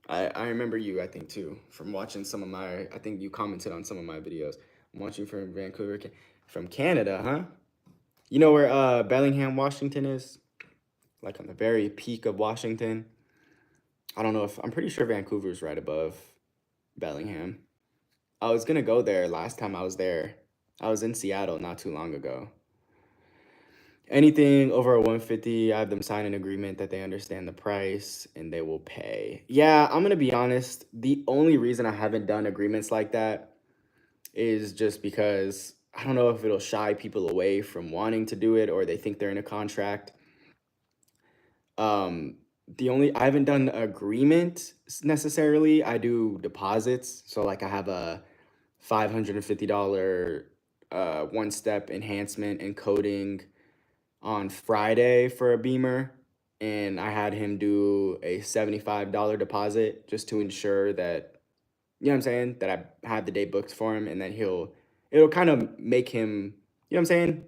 I remember you, I think, too, from watching some of my. I think you commented on some of my videos. I'm watching from Vancouver, from Canada, huh? You know where Bellingham, Washington is? Like on the very peak of Washington. I don't know if I'm pretty sure Vancouver's right above Bellingham. I was gonna go there last time I was there. I was in Seattle not too long ago. Anything over a 150, I have them sign an agreement that they understand the price and they will pay. Yeah, I'm gonna be honest. The only reason I haven't done agreements like that is just because I don't know if it'll shy people away from wanting to do it or they think they're in a contract. Um, I haven't done agreement necessarily. I do deposits. So like I have a $550 one step enhancement and coding on Friday for a Beamer, and I had him do a $75 deposit just to ensure that, you know what I'm saying, that I have the day booked for him, and then it'll kind of make him, you know what I'm saying,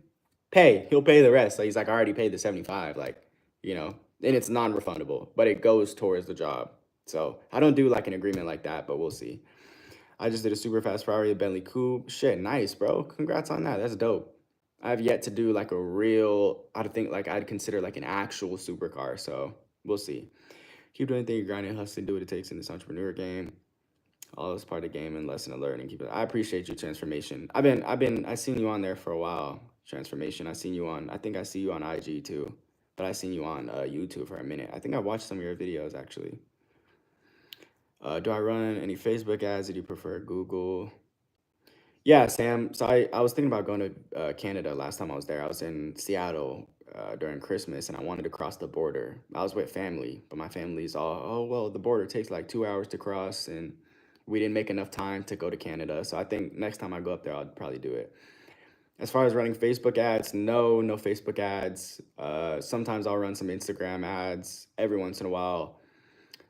he'll pay the rest. Like he's like, I already paid the 75, like, you know, and it's non-refundable, but it goes towards the job. So I don't do like an agreement like that, but we'll see. I just did a super fast Ferrari Bentley Coupe. Shit, nice, bro. Congrats on that. That's dope. I've yet to do like a real, I'd think like I'd consider like an actual supercar. So we'll see. Keep doing anything you're grinding, hustling, do what it takes in this entrepreneur game. All is part of the game and lesson to learn and keep it. I appreciate you, Transformation. I seen you on there for a while, Transformation. I think I see you on IG too, but I seen you on YouTube for a minute. I think I watched some of your videos actually. Do I run any Facebook ads? Do you prefer Google? Yeah, Sam. So I was thinking about going to Canada last time I was there. I was in Seattle during Christmas and I wanted to cross the border. I was with family, but my family's all, oh, well, the border takes like 2 hours to cross and we didn't make enough time to go to Canada. So I think next time I go up there, I'll probably do it. As far as running Facebook ads, no Facebook ads. Sometimes I'll run some Instagram ads every once in a while.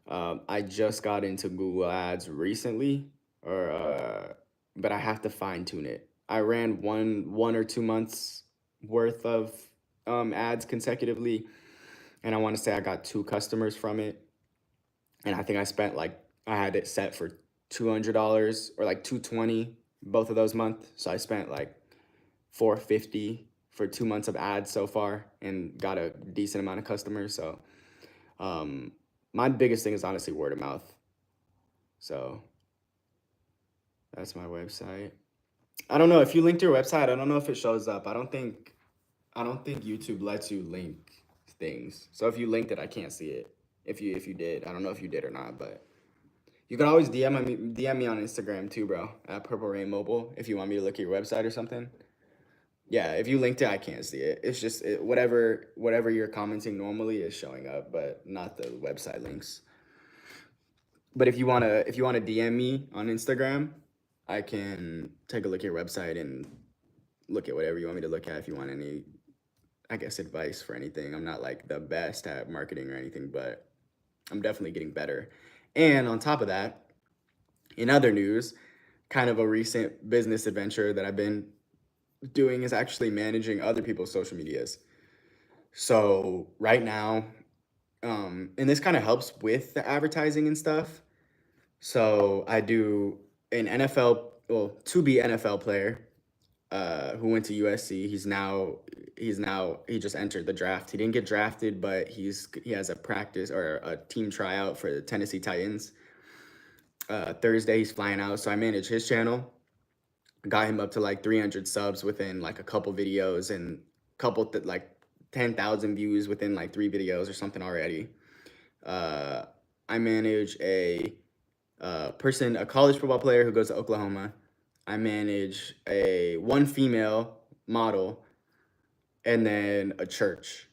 I just got into Google Ads recently, but I have to fine tune it. I ran 1 or 2 months worth of ads consecutively, and I want to say I got 2 customers from it. And I think I had it set for $200 or like 220 both of those months. So I spent like 450 for 2 months of ads so far, and got a decent amount of customers. So um, my biggest thing is honestly word of mouth. So that's my website. I don't know if you linked your website. I don't know if it shows up. I don't think YouTube lets you link things. So if you linked it, I can't see it. If you did, I don't know if you did or not, but you can always DM me on Instagram too, bro. At Purple Rain Mobile if you want me to look at your website or something. Yeah, if you linked it, I can't see it. It's just whatever you're commenting normally is showing up, but not the website links. But if you wanna DM me on Instagram, I can take a look at your website and look at whatever you want me to look at. If you want any, I guess, advice for anything, I'm not like the best at marketing or anything, but I'm definitely getting better. And on top of that, in other news, kind of a recent business adventure that I've been doing is actually managing other people's social medias. So right now, and this kind of helps with the advertising and stuff. So I do an NFL, well, to be NFL player, who went to USC. He just entered the draft. He didn't get drafted, but he has a practice or a team tryout for the Tennessee Titans. Thursday he's flying out, so I manage his channel. Got him up to like 300 subs within like a couple videos and like 10,000 views within like 3 videos or something already. I manage a college football player who goes to Oklahoma. I manage one female model and then a church.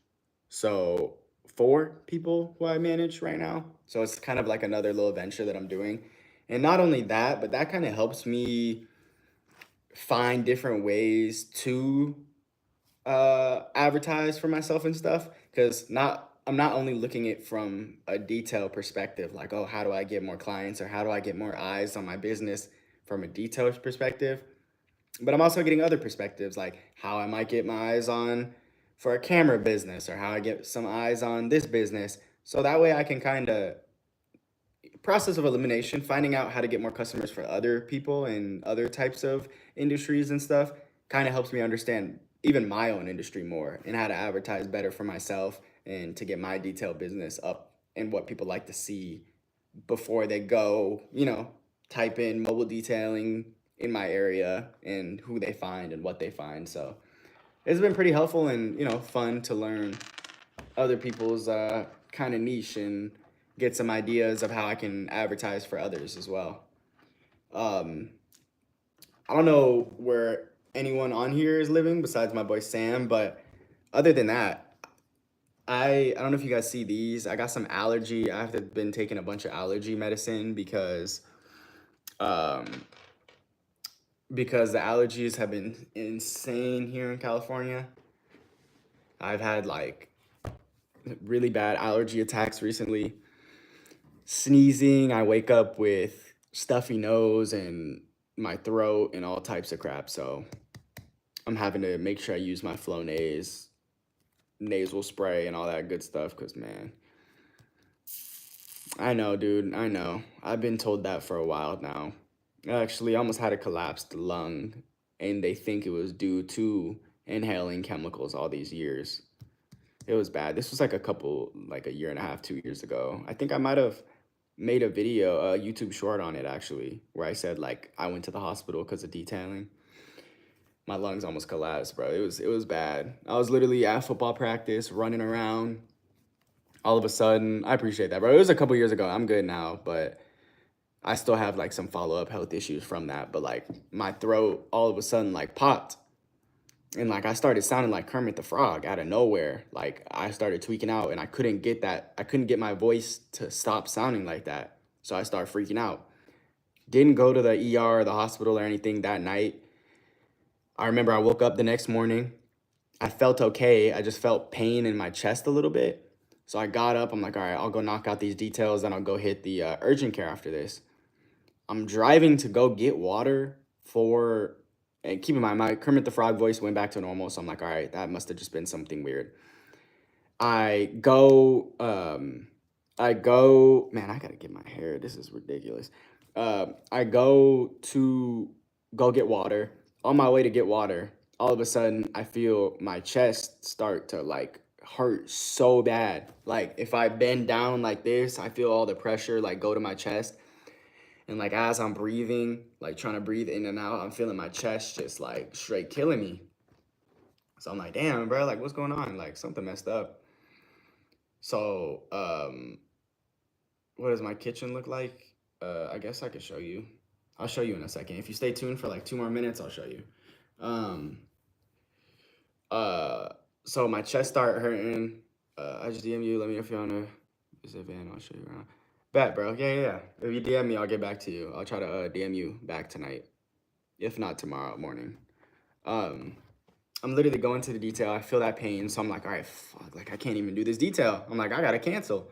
So 4 people who I manage right now. So it's kind of like another little venture that I'm doing. And not only that, but that kind of helps me find different ways to advertise for myself and stuff, because I'm not only looking at from a detail perspective, like, oh, how do I get more clients or how do I get more eyes on my business from a detailed perspective, but I'm also getting other perspectives, like how I might get my eyes on for a camera business or how I get some eyes on this business. So that way I can kind of process of elimination, finding out how to get more customers for other people and other types of industries and stuff kind of helps me understand even my own industry more and how to advertise better for myself and to get my detailed business up and what people like to see before they go, type in mobile detailing in my area and who they find and what they find. So it's been pretty helpful and, fun to learn other people's kind of niche and get some ideas of how I can advertise for others as well. Um, I don't know where anyone on here is living besides my boy Sam. But other than that, I don't know if you guys see these. I got some allergy. I've been taking a bunch of allergy medicine um because the allergies have been insane here in California. I've had like really bad allergy attacks recently. Sneezing, I wake up with stuffy nose and my throat and all types of crap. So I'm having to make sure I use my Flonase nasal spray and all that good stuff because, man, I know, dude. I know. I've been told that for a while now. I actually almost had a collapsed lung, and they think it was due to inhaling chemicals all these years. It was bad. This was like a year and a half, 2 years ago. I think I might have made a video, a YouTube short on it actually, where I said like I went to the hospital because of detailing. My lungs almost collapsed, bro. It was bad. I was literally at football practice, running around. All of a sudden, I appreciate that, bro. It was a couple years ago. I'm good now, but I still have like some follow-up health issues from that. But like my throat all of a sudden like popped. And like I started sounding like Kermit the Frog out of nowhere. Like I started tweaking out and I couldn't get my voice to stop sounding like that. So I started freaking out. Didn't go to the ER or the hospital or anything that night. I remember I woke up the next morning. I felt okay. I just felt pain in my chest a little bit. So I got up. I'm like, all right, I'll go knock out these details and I'll go hit the urgent care after this. I'm driving to go get water and keep in mind, my Kermit the Frog voice went back to normal. So I'm like, all right, that must have just been something weird. I go, man, I gotta get my hair. This is ridiculous. I go get water. On my way to get water, all of a sudden, I feel my chest start to like hurt so bad. Like if I bend down like this, I feel all the pressure like go to my chest. And like as I'm breathing, like trying to breathe in and out, I'm feeling my chest just like straight killing me. So I'm like, damn, bro, like what's going on? Like something messed up. So, what does my kitchen look like? I guess I could show you. I'll show you in a second. If you stay tuned for like 2 more minutes, I'll show you. Um, uh, so my chest start hurting. I just DM you. Let me know if you're on a visit van. I'll show you around. Bet, bro. Yeah. If you DM me, I'll get back to you. I'll try to DM you back tonight, if not tomorrow morning. Um, I'm literally going to the detail. I feel that pain, so I'm like, all right, fuck, like I can't even do this detail. I'm like, I gotta cancel.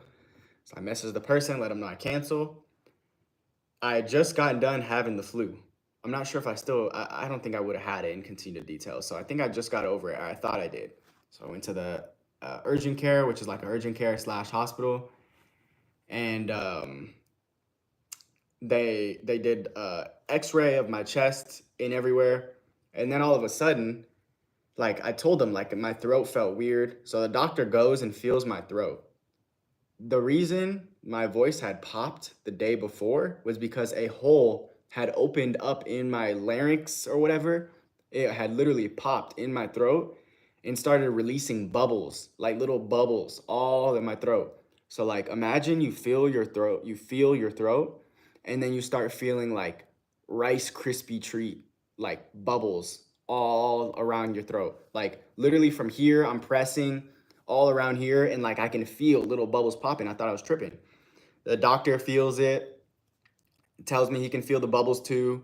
So I message the person, let them know I cancel. I had just gotten done having the flu. I'm not sure if I don't think I would have had it and continued the details. So I think I just got over it. I thought I did. So I went to the urgent care, which is like an urgent care / hospital. And they did x-ray of my chest and everywhere. And then all of a sudden, like I told them, like my throat felt weird. So the doctor goes and feels my throat. The reason my voice had popped the day before was because a hole had opened up in my larynx or whatever. It had literally popped in my throat and started releasing bubbles, like little bubbles all in my throat. So like imagine you feel your throat, and then you start feeling like Rice Krispie treat, like bubbles all around your throat. Like literally from here, I'm pressing all around here and like I can feel little bubbles popping. I thought I was tripping. The doctor feels it, tells me he can feel the bubbles too.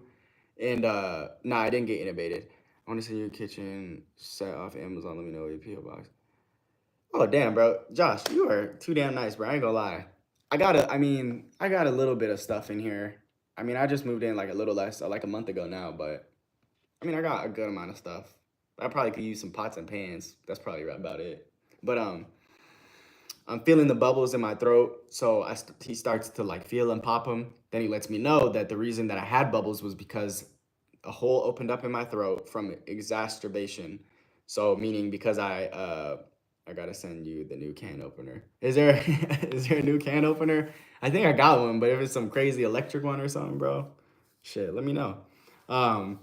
And nah, I didn't get intubated. I want to see your kitchen set off Amazon. Let me know your PO box. Oh damn, bro. Josh, you are too damn nice, bro. I ain't gonna lie. I got a little bit of stuff in here. I mean, I just moved in like a little less, like a month ago now, but I mean, I got a good amount of stuff. I probably could use some pots and pans. That's probably about it. But I'm feeling the bubbles in my throat, so he starts to like feel and pop them. Then he lets me know that the reason that I had bubbles was because a hole opened up in my throat from exacerbation. So meaning because I gotta send you the new can opener. Is there is there a new can opener? I think I got one, but if it's some crazy electric one or something, bro, shit, let me know. Um,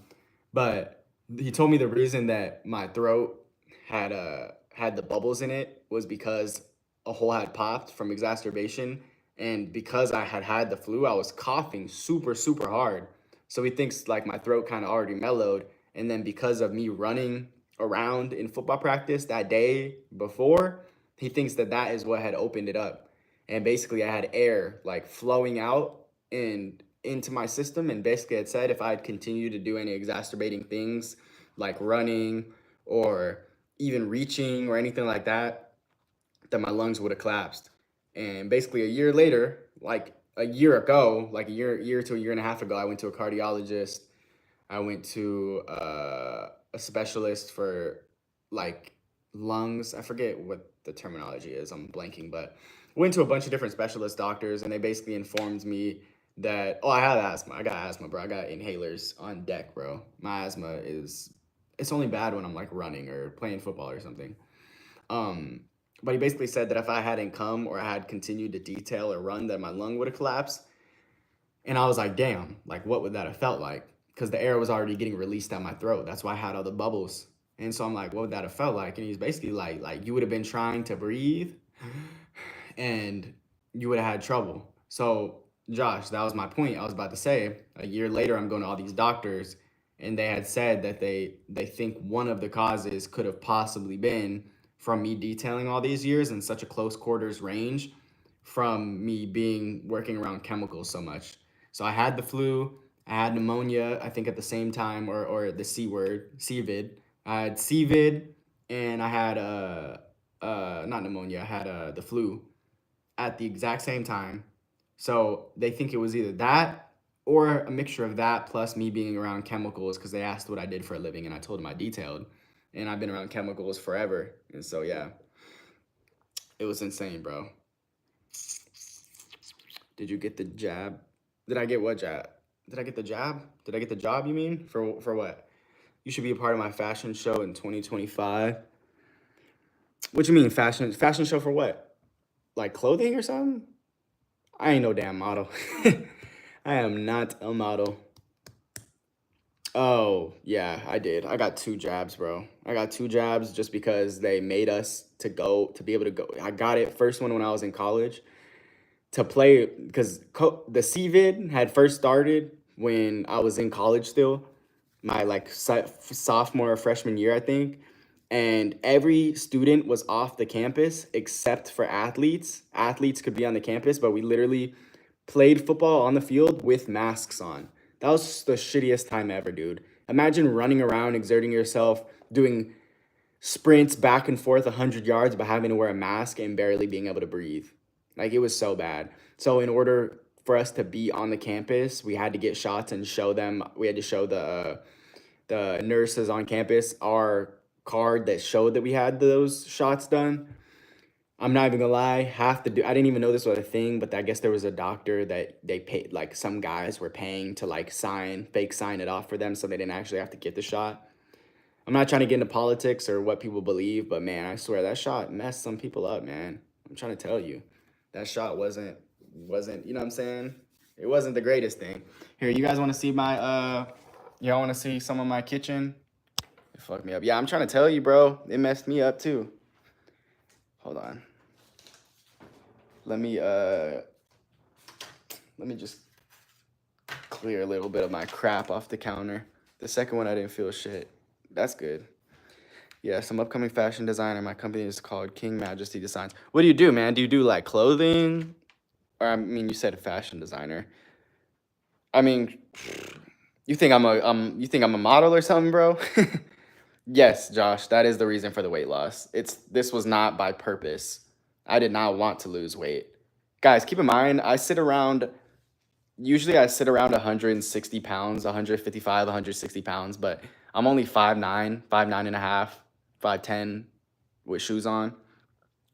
but he told me the reason that my throat had the bubbles in it was because a hole had popped from exacerbation, and because I had the flu, I was coughing super hard. So he thinks like my throat kind of already mellowed, And then because of me running around in football practice that day before, he thinks that that is what had opened it up. And basically, I had air like flowing out and into my system. And basically, it said if I had continued to do any exacerbating things like running or even reaching or anything like that my lungs would have collapsed. And basically, a year later, like a year ago, like a year to a year and a half ago, I went to a cardiologist. I went to a specialist for like lungs. I forget what the terminology is. I'm blanking, but went to a bunch of different specialist doctors, and they basically informed me that I have asthma. I got asthma, bro. I got inhalers on deck, bro. My asthma is it's only bad when I'm like running or playing football or something. Um, but he basically said that if I hadn't come or I had continued to detail or run, that my lung would have collapsed. And I was like, damn, like what would that have felt like? Because the air was already getting released down my throat. That's why I had all the bubbles. And so I'm like, what would that have felt like? And he's basically like you would have been trying to breathe and you would have had trouble. So, Josh, that was my point. I was about to say, a year later, I'm going to all these doctors, and they had said that they think one of the causes could have possibly been from me detailing all these years in such a close quarters range, from me being working around chemicals so much. So I had the flu, I had pneumonia, I think at the same time, or the C word, CVID. I had CVID, and I had not pneumonia, I had the flu at the exact same time. So they think it was either that or a mixture of that plus me being around chemicals because they asked what I did for a living and I told them I detailed. And I've been around chemicals forever. And so, yeah, it was insane, bro. Did you get the jab? Did I get what jab? Did I get the jab? Did I get the job, you mean? For what? You should be a part of my fashion show in 2025. What you mean fashion? Fashion show for what? Like clothing or something? I ain't no damn model. I am not a model. Oh, yeah, I did. I got two jabs, bro. I got two jabs just because they made us to be able to go. I got it first one when I was in college to play because the CVID had first started when I was in college still, my like sophomore or freshman year, I think. And every student was off the campus except for athletes. Athletes could be on the campus, but we literally played football on the field with masks on. That was the shittiest time ever, dude. Imagine running around, exerting yourself, doing sprints back and forth 100 yards, but having to wear a mask and barely being able to breathe. Like, it was so bad. So, in order for us to be on the campus, we had to get shots and show them. We had to show the nurses on campus our card that showed that we had those shots done. I'm not even gonna lie, I didn't even know this was a thing, but I guess there was a doctor that they paid, like some guys were paying to like fake sign it off for them so they didn't actually have to get the shot. I'm not trying to get into politics or what people believe, but man, I swear that shot messed some people up, man. I'm trying to tell you. That shot wasn't, you know what I'm saying? It wasn't the greatest thing. Here, you guys wanna see y'all wanna see some of my kitchen? It fucked me up. Yeah, I'm trying to tell you, bro. It messed me up too. Hold on. Let me just clear a little bit of my crap off the counter. The second one I didn't feel shit. That's good. Yes, I'm upcoming fashion designer. My company is called King Majesty Designs. What do you do, man? Do you do like clothing? Or I mean, you said fashion designer. I mean, you think I'm a model or something, bro? Yes, Josh, that is the reason for the weight loss. This was not by purpose. I did not want to lose weight. Guys, keep in mind, usually I sit around 160 pounds, 155, 160 pounds, but I'm only 5'9", 5'9 and a half, 5'10 with shoes on.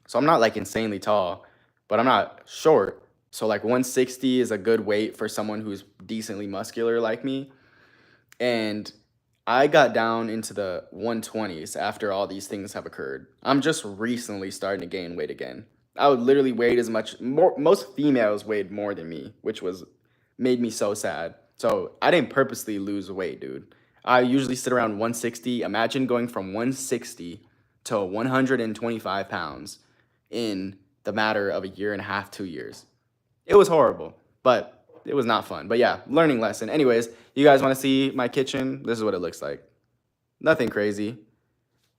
So I'm not like insanely tall, but I'm not short. So like 160 is a good weight for someone who's decently muscular like me. And I got down into the 120s after all these things have occurred. I'm just recently starting to gain weight again. I would literally weigh as much more. Most females weighed more than me, which made me so sad. So I didn't purposely lose weight, dude. I usually sit around 160. Imagine going from 160 to 125 pounds in the matter of a year and a half, 2 years. It was horrible, but it was not fun. But yeah, learning lesson. Anyways, you guys want to see my kitchen? This is what it looks like. Nothing crazy,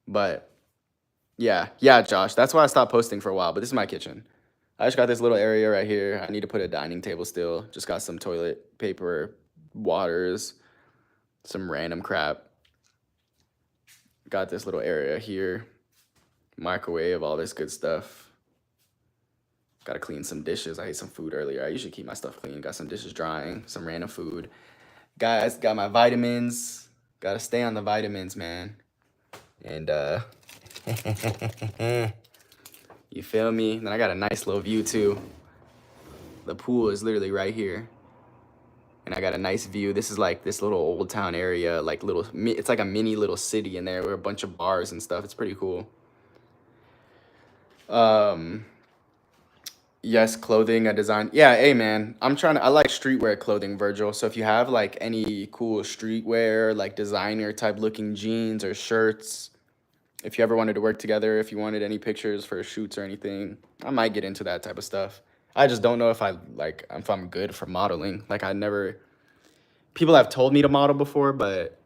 but yeah, Josh. That's why I stopped posting for a while. But this is my kitchen. I just got this little area right here. I need to put a dining table still. Just got some toilet paper, waters, some random crap. Got this little area here. Microwave, all this good stuff. Gotta clean some dishes. I ate some food earlier. I usually keep my stuff clean. Got some dishes drying, some random food. Guys, got my vitamins. Gotta stay on the vitamins, man. And you feel me? Then I got a nice little view too. The pool is literally right here. And I got a nice view. This is like this little old town area, like it's like a mini little city in there with a bunch of bars and stuff. It's pretty cool. Yes, clothing, I design. Yeah, hey man, I like streetwear clothing, Virgil. So if you have like any cool streetwear, like designer type looking jeans or shirts, if you ever wanted to work together, if you wanted any pictures for shoots or anything, I might get into that type of stuff. I just don't know if I'm good for modeling. People have told me to model before, but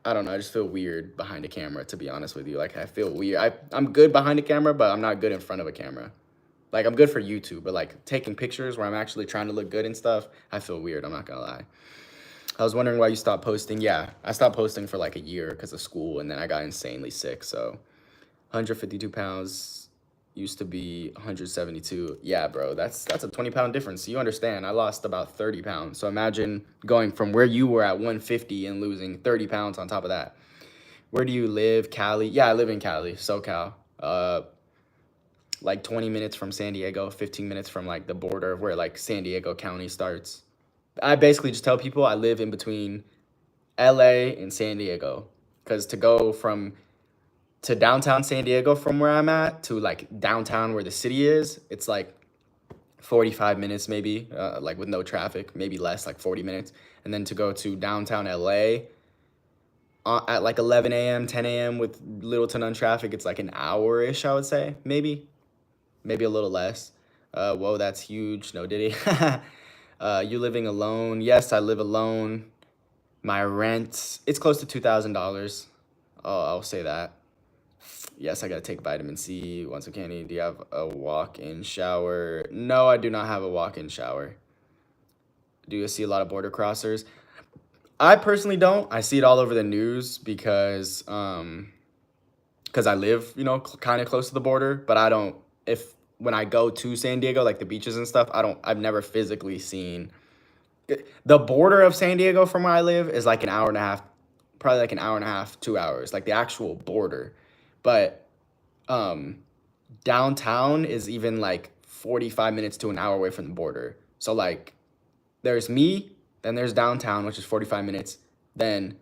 I don't know. I just feel weird behind a camera, to be honest with you. Like I feel weird. I'm good behind a camera, but I'm not good in front of a camera. Like I'm good for YouTube, but like taking pictures where I'm actually trying to look good and stuff, I feel weird. I'm not gonna lie. I was wondering why you stopped posting. Yeah, I stopped posting for like a year because of school, and then I got insanely sick. So 152 pounds used to be 172. Yeah, bro, that's a 20-pound difference. You understand? I lost about 30 pounds. So imagine going from where you were at 150 and losing 30 pounds on top of that. Where do you live? Cali? Yeah, I live in Cali, SoCal. Like 20 minutes from San Diego, 15 minutes from like the border of where like San Diego County starts. I basically just tell people I live in between LA and San Diego, because to go to downtown San Diego from where I'm at to like downtown where the city is, it's like 45 minutes maybe, like with no traffic, maybe less, like 40 minutes. And then to go to downtown LA at like 11 a.m., 10 a.m. with little to none traffic, it's like an hour-ish, I would say, maybe a little less. Whoa, that's huge. No diddy. You living alone? Yes, I live alone. My rent, it's close to $2,000. Oh, I'll say that. Yes, I gotta take vitamin C once again. Do you have a walk-in shower? No, I do not have a walk-in shower. Do you see a lot of border crossers? I personally don't. I see it all over the news because I live, kind of close to the border, but I don't, when I go to San Diego, like the beaches and stuff, I've never physically seen, the border of San Diego from where I live is like an hour and a half, probably like an hour and a half, 2 hours, like the actual border. But downtown is even like 45 minutes to an hour away from the border. So like there's me, then there's downtown, which is 45 minutes. Then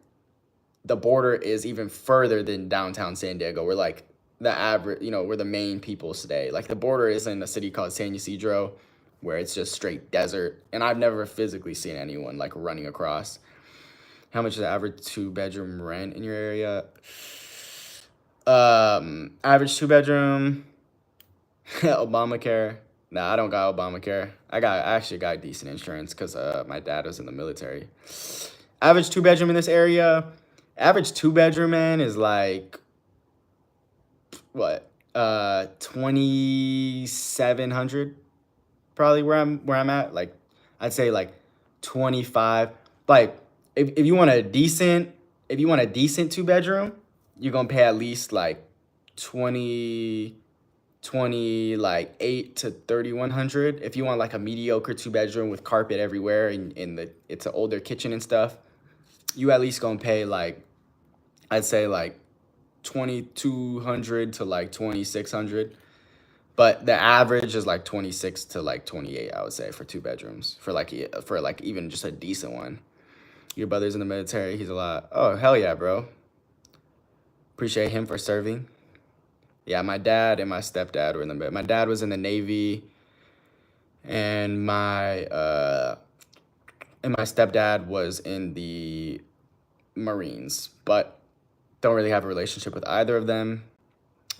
the border is even further than downtown San Diego. We're like the average, where the main people stay. Like the border is in a city called San Ysidro, where it's just straight desert. And I've never physically seen anyone like running across. How much is the average 2-bedroom rent in your area? Average 2-bedroom, Obamacare. Nah, I don't got Obamacare. I actually got decent insurance because my dad was in the military. Average 2-bedroom in this area. Average 2-bedroom, man, is like what? 2,700 probably where I'm at. Like I'd say like 25. Like if you want a decent 2-bedroom, you're gonna pay at least like 20 like 8 to 3,100. If you want like a mediocre 2-bedroom with carpet everywhere and it's an older kitchen and stuff, you at least gonna pay like, I'd say like 2,200 to like 2,600. But the average is like 26 to like 28, I would say, for 2 bedrooms, for like even just a decent one. Your brother's in the military. He's a lot. Oh, hell yeah, bro. Appreciate him for serving. Yeah, my dad and my stepdad were in the military. My dad was in the Navy, and my stepdad was in the Marines, but don't really have a relationship with either of them.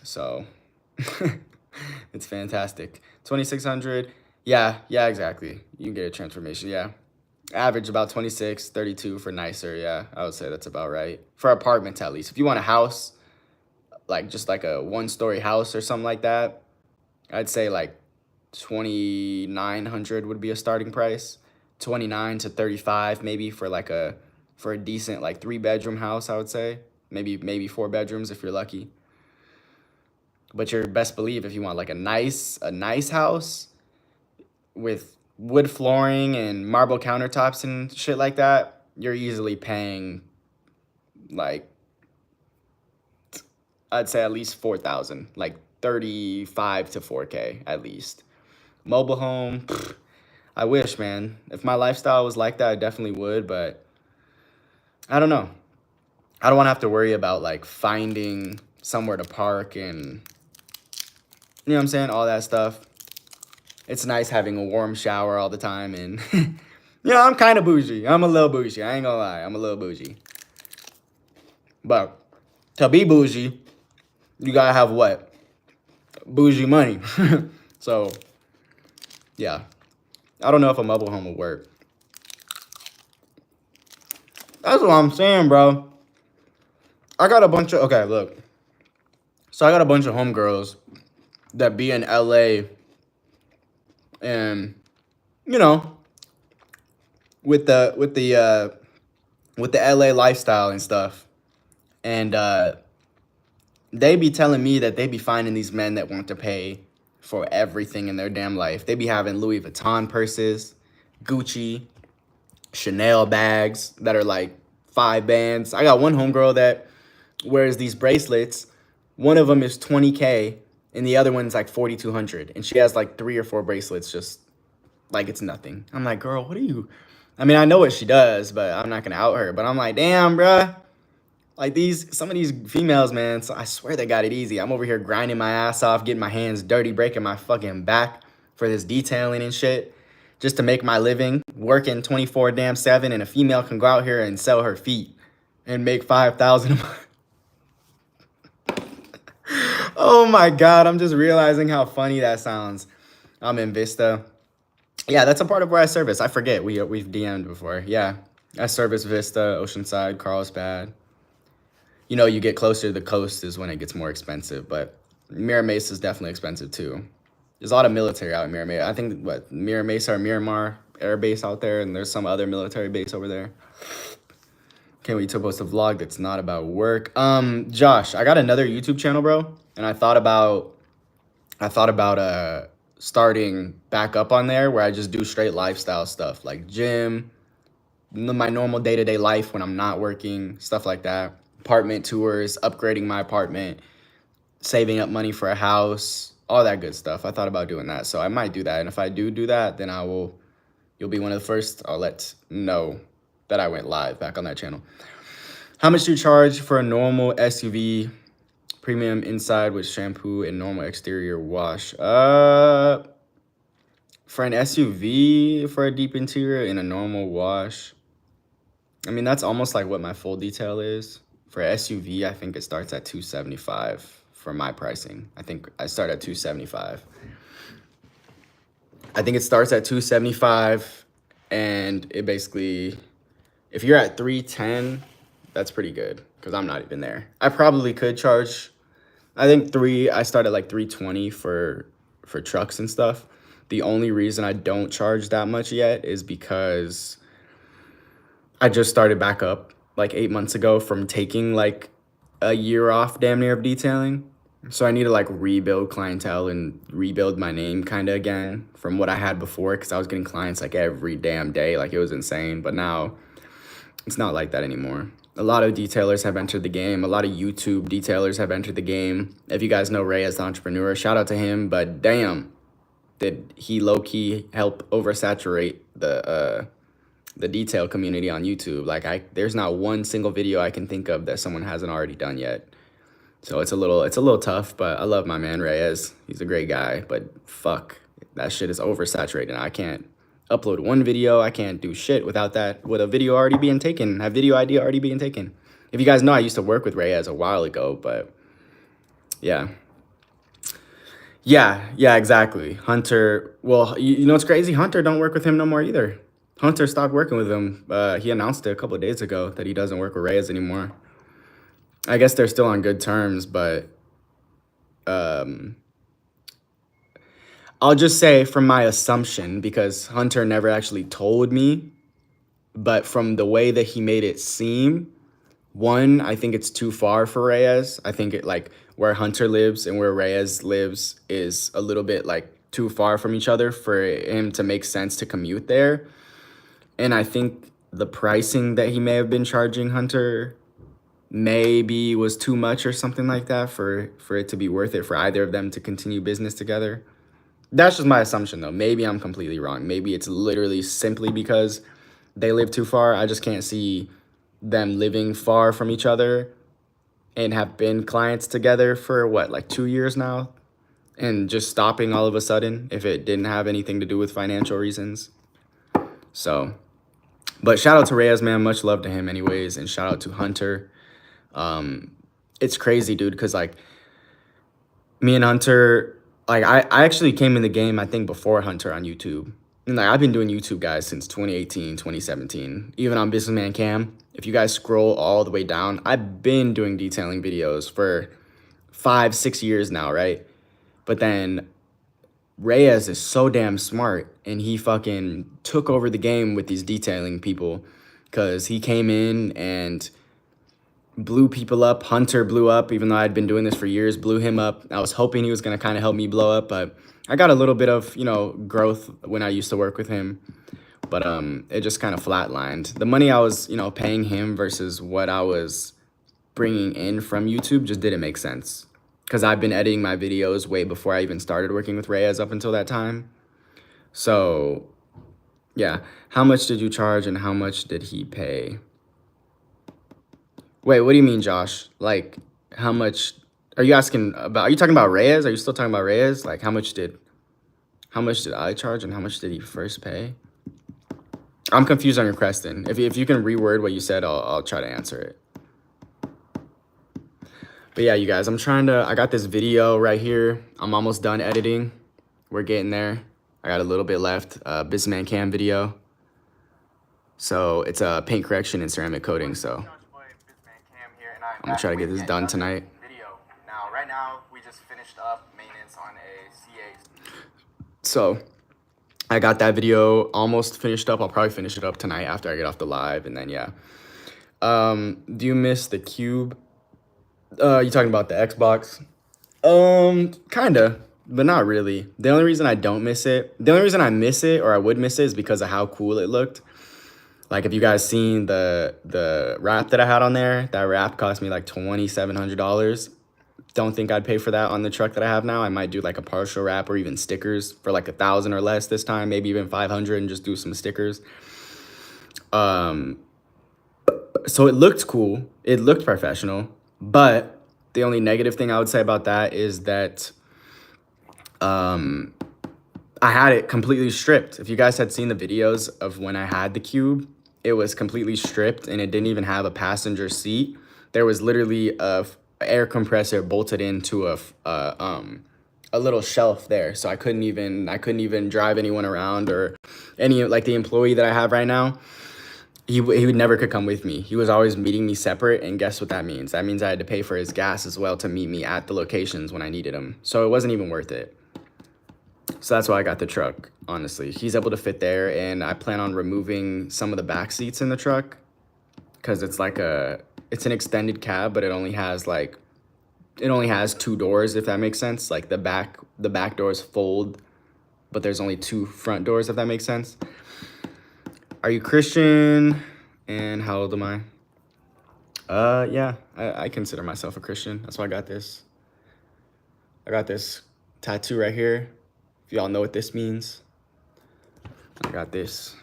So it's fantastic. 2,600. Yeah, exactly. You can get a transformation. Yeah. Average about 26, 32 for nicer. Yeah, I would say that's about right. For apartments, at least. If you want a house, like just like a 1-story house or something like that, I'd say like 2,900 would be a starting price. 29 to 35 maybe for a decent like 3-bedroom house, I would say. Maybe 4 bedrooms if you're lucky. But you're best believe if you want like a nice house with wood flooring and marble countertops and shit like that, you're easily paying like I'd say at least 4,000, like 35 to 4K at least. Mobile home, pfft, I wish, man. If my lifestyle was like that, I definitely would, but I don't know. I don't want to have to worry about like finding somewhere to park and you know what I'm saying, all that stuff. It's nice having a warm shower all the time and I'm kind of bougie. I'm a little bougie. I ain't gonna lie. I'm a little bougie. But to be bougie, you gotta have what? Bougie money. So, yeah. I don't know if a mobile home will work. That's what I'm saying, bro. I got a bunch of, okay, look. So I got a bunch of homegirls that be in LA and, you know, with the LA lifestyle and stuff. And they be telling me that they be finding these men that want to pay for everything in their damn life. They be having Louis Vuitton purses, Gucci, Chanel bags that are like 5 bands. I got one homegirl that wears these bracelets. One of them is 20K and the other one's like 4,200. And she has like 3 or 4 bracelets just like it's nothing. I'm like, girl, what are you? I mean, I know what she does, but I'm not gonna out her. But I'm like, damn, bruh. Like some of these females, man, so I swear they got it easy. I'm over here grinding my ass off, getting my hands dirty, breaking my fucking back for this detailing and shit, just to make my living, working 24 damn 7, and a female can go out here and sell her feet and make 5,000 a month. Oh my God, I'm just realizing how funny that sounds. I'm in Vista. Yeah, that's a part of where I service. I forget, we've DM'd before. Yeah, I service Vista, Oceanside, Carlsbad. You get closer to the coast is when it gets more expensive, but Mira Mesa is definitely expensive too. There's a lot of military out in Mira Mesa. I think Mira Mesa or Miramar Air Base out there, and there's some other military base over there. Can't wait to post a vlog that's not about work. Josh, I got another YouTube channel, bro, and I thought about starting back up on there where I just do straight lifestyle stuff like gym, my normal day-to-day life when I'm not working, stuff like that. Apartment tours, upgrading my apartment, saving up money for a house, all that good stuff. I thought about doing that, so I might do that. And if I do that, then you'll be one of the first I'll let know that I went live back on that channel. How much do you charge for a normal SUV, premium inside with shampoo and normal exterior wash? For an SUV, for a deep interior and a normal wash, I mean, that's almost like what my full detail is. For SUV, I think it starts at $275 for my pricing. I think I start at $275. I think it starts at $275, and it basically, if you're at $310, that's pretty good because I'm not even there. I probably could charge, I start at like $320 for trucks and stuff. The only reason I don't charge that much yet is because I just started back up like 8 months ago from taking like a year off damn near of detailing. So I need to like rebuild clientele and rebuild my name kind of again from what I had before, because I was getting clients like every damn day. Like it was insane. But now it's not like that anymore. A lot of detailers have entered the game. A lot of YouTube detailers have entered the game. If you guys know Ray as the entrepreneur, shout out to him. But damn, did he low-key help oversaturate the detail community on YouTube. Like there's not one single video I can think of that someone hasn't already done yet. So it's a little tough, but I love my man Reyes. He's a great guy, but fuck, that shit is oversaturated. I can't upload one video. I can't do shit with a video already being taken, a video idea already being taken. If you guys know, I used to work with Reyes a while ago, but yeah. Yeah, exactly. Hunter, well, you know what's crazy? Hunter don't work with him no more either. Hunter stopped working with him. He announced it a couple of days ago that he doesn't work with Reyes anymore. I guess they're still on good terms, but um, I'll just say from my assumption, because Hunter never actually told me, but from the way that he made it seem, one, I think it's too far for Reyes. I think it like where Hunter lives and where Reyes lives is a little bit like too far from each other for him to make sense to commute there. And I think the pricing that he may have been charging Hunter maybe was too much or something like that for it to be worth it for either of them to continue business together. That's just my assumption though. Maybe I'm completely wrong. Maybe it's literally simply because they live too far. I just can't see them living far from each other and have been clients together for what, like 2 years now, and just stopping all of a sudden if it didn't have anything to do with financial reasons. So, but shout out to Reyes, man. Much love to him anyways. And shout out to Hunter. It's crazy, dude, because like me and Hunter, like I actually came in the game, I think, before Hunter on YouTube. And like I've been doing YouTube, guys, since 2018, 2017. Even on BusinessmanKam, if you guys scroll all the way down, I've been doing detailing videos for 5, 6 years now, right? But then Reyes is so damn smart, and he fucking took over the game with these detailing people because he came in and blew people up. Hunter blew up, even though I'd been doing this for years, blew him up. I was hoping he was going to kind of help me blow up, but I got a little bit of, growth when I used to work with him. But it just kind of flatlined. The money I was, paying him versus what I was bringing in from YouTube just didn't make sense. Because I've been editing my videos way before I even started working with Reyes up until that time. So, yeah. How much did you charge and how much did he pay? Wait, what do you mean, Josh? Like, how much are you asking about? Are you talking about Reyes? Are you still talking about Reyes? Like, how much did I charge and how much did he first pay? I'm confused on your question. If you can reword what you said, I'll try to answer it. But yeah, you guys, I got this video right here. I'm almost done editing. We're getting there. I got a little bit left. BusinessmanKam video. So it's a paint correction and ceramic coating. So I'm gonna try to get this done tonight. Now, right now, we just finished up maintenance on a CA. So I got that video almost finished up. I'll probably finish it up tonight after I get off the live, and then yeah. Do you miss the cube? You talking about the Xbox? Kinda, but not really. The only reason I don't miss it, the only reason I miss it or I would miss it is because of how cool it looked. Like, if you guys seen the wrap that I had on there, that wrap cost me like $2,700. Don't think I'd pay for that on the truck that I have now. I might do like a partial wrap or even stickers for like 1,000 or less this time, maybe even 500, and just do some stickers. So it looked cool. It looked professional. But the only negative thing I would say about that is that I had it completely stripped. If you guys had seen the videos of when I had the cube, it was completely stripped and it didn't even have a passenger seat. There was literally a air compressor bolted into a little shelf there. So I couldn't even drive anyone around, or any, like the employee that I have right now. He would never could come with me. He was always meeting me separate, and guess what that means? That means I had to pay for his gas as well to meet me at the locations when I needed him. So it wasn't even worth it. So that's why I got the truck, honestly. He's able to fit there, and I plan on removing some of the back seats in the truck because it's an extended cab, but it only has 2 doors, if that makes sense. Like the back doors fold, but there's only 2 front doors, if that makes sense. Are you Christian? And how old am I? Yeah, I consider myself a Christian. That's why I got this. I got this tattoo right here. If y'all know what this means. I got this.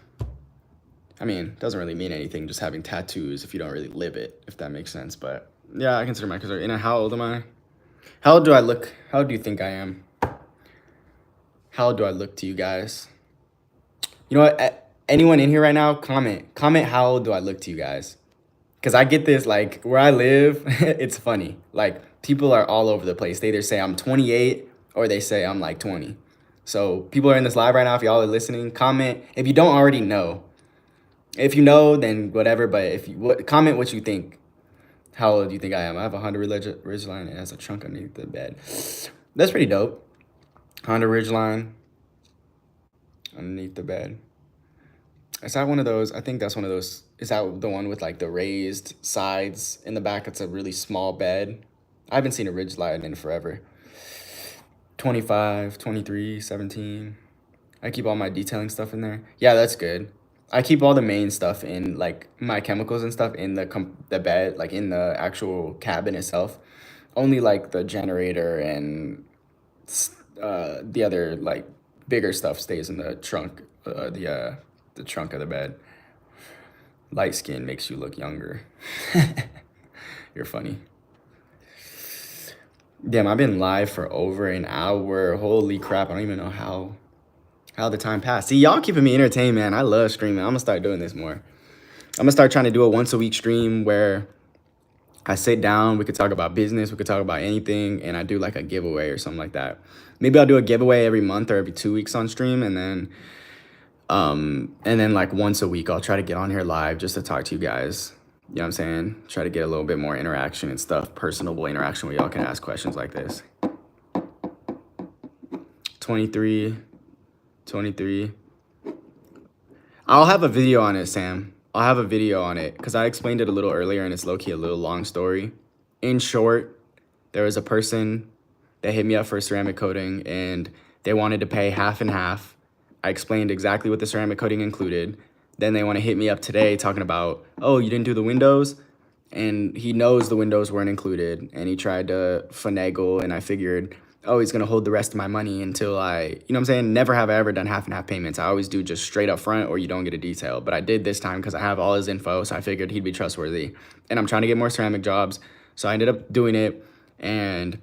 I mean, it doesn't really mean anything just having tattoos if you don't really live it, if that makes sense. But yeah, I consider myself. And how old am I? How old do I look? How do you think I am? How old do I look to you guys? You know what? Anyone in here right now, comment how old do I look to you guys? Because I get this, like, where I live, it's funny. Like, people are all over the place. They either say I'm 28 or they say I'm like 20. So people are in this live right now. If y'all are listening, comment. If you don't already know, If you know, then whatever. But if you comment what you think. How old do you think I am? I have a Honda Ridgeline. It has a trunk underneath the bed. That's pretty dope. Honda Ridgeline underneath the bed. Is that one of those? I think that's one of those. Is that the one with like the raised sides in the back? It's a really small bed. I haven't seen a Ridgeline in forever. 25, 23, 17. I keep all my detailing stuff in there. Yeah, that's good. I keep all the main stuff in, like my chemicals and stuff in the bed, like in the actual cabin itself. Only like the generator and the other like bigger stuff stays in the trunk, the trunk of the bed. Light skin makes you look younger. You're funny. Damn, I've been live for over an hour. Holy crap, I don't even know how the time passed. See, y'all keeping me entertained, man. I love streaming. I'm gonna start doing this more. I'm gonna start trying to do a once a week stream where I sit down, we could talk about business, we could talk about anything, and I do like a giveaway or something like that. Maybe I'll do a giveaway every month or every 2 weeks on stream, and then like once a week I'll try to get on here live just to talk to you guys. You know what I'm saying? Try to get a little bit more interaction and stuff, personable interaction where y'all can ask questions like this. 23. I'll have a video on it, Sam. I'll have a video on it because I explained it a little earlier and it's low-key a little long story. In short, there was a person that hit me up for ceramic coating and they wanted to pay half and half. I explained exactly what the ceramic coating included. Then they want to hit me up today talking about, oh, you didn't do the windows? And he knows the windows weren't included and he tried to finagle, and I figured, oh, he's gonna hold the rest of my money until you know what I'm saying? Never have I ever done half and half payments. I always do just straight up front or you don't get a detail. But I did this time because I have all his info, so I figured he'd be trustworthy. And I'm trying to get more ceramic jobs. So I ended up doing it, and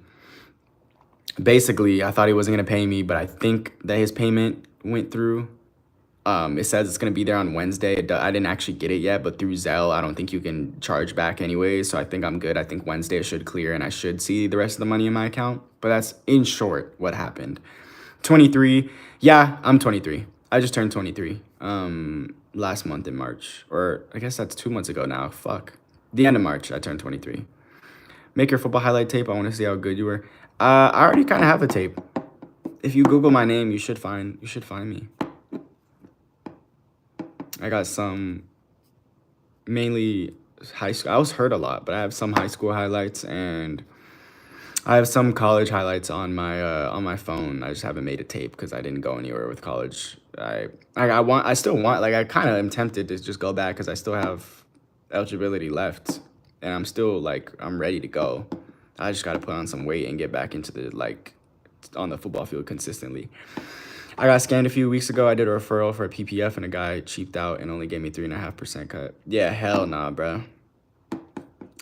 basically I thought he wasn't gonna pay me, but I think that his payment went through. It says it's gonna be there on Wednesday. I didn't actually get it yet, but through Zelle, I don't think you can charge back anyways. So I think I'm good. I think Wednesday it should clear and I should see the rest of the money in my account. But that's in short what happened. 23. Yeah, I'm 23. I just turned 23 last month in March, or I guess that's 2 months ago now. Fuck. The end of March, I turned 23. Make your football highlight tape. I want to see how good you were. I already kind of have a tape. If you Google my name, you should find me. I got some mainly high school. I was hurt a lot, but I have some high school highlights and I have some college highlights on my phone. I just haven't made a tape because I didn't go anywhere with college. I still want, like, I kind of am tempted to just go back because I still have eligibility left and I'm still like, I'm ready to go. I just got to put on some weight and get back into the, like, on the football field consistently. I got scammed a few weeks ago. I did a referral for a PPF and a guy cheaped out and only gave me 3.5% cut. Yeah, hell nah, bro.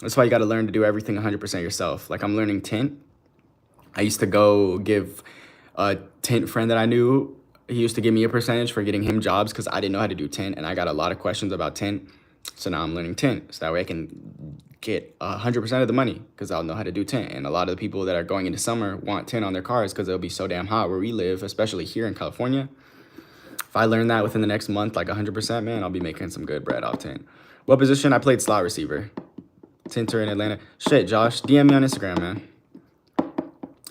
That's why you got to learn to do everything 100% yourself. Like, I'm learning tint. I used to go give a tint friend that I knew, he used to give me a percentage for getting him jobs because I didn't know how to do tint, and I got a lot of questions about tint. So now I'm learning tint, so that way I can get 100% of the money because I'll know how to do tint. And a lot of the people that are going into summer want tint on their cars because it'll be so damn hot where we live, especially here in California. If I learn that within the next month, like 100%, man, I'll be making some good bread off tint. What position? I played slot receiver. Tinter in Atlanta. Shit, Josh, DM me on Instagram, man.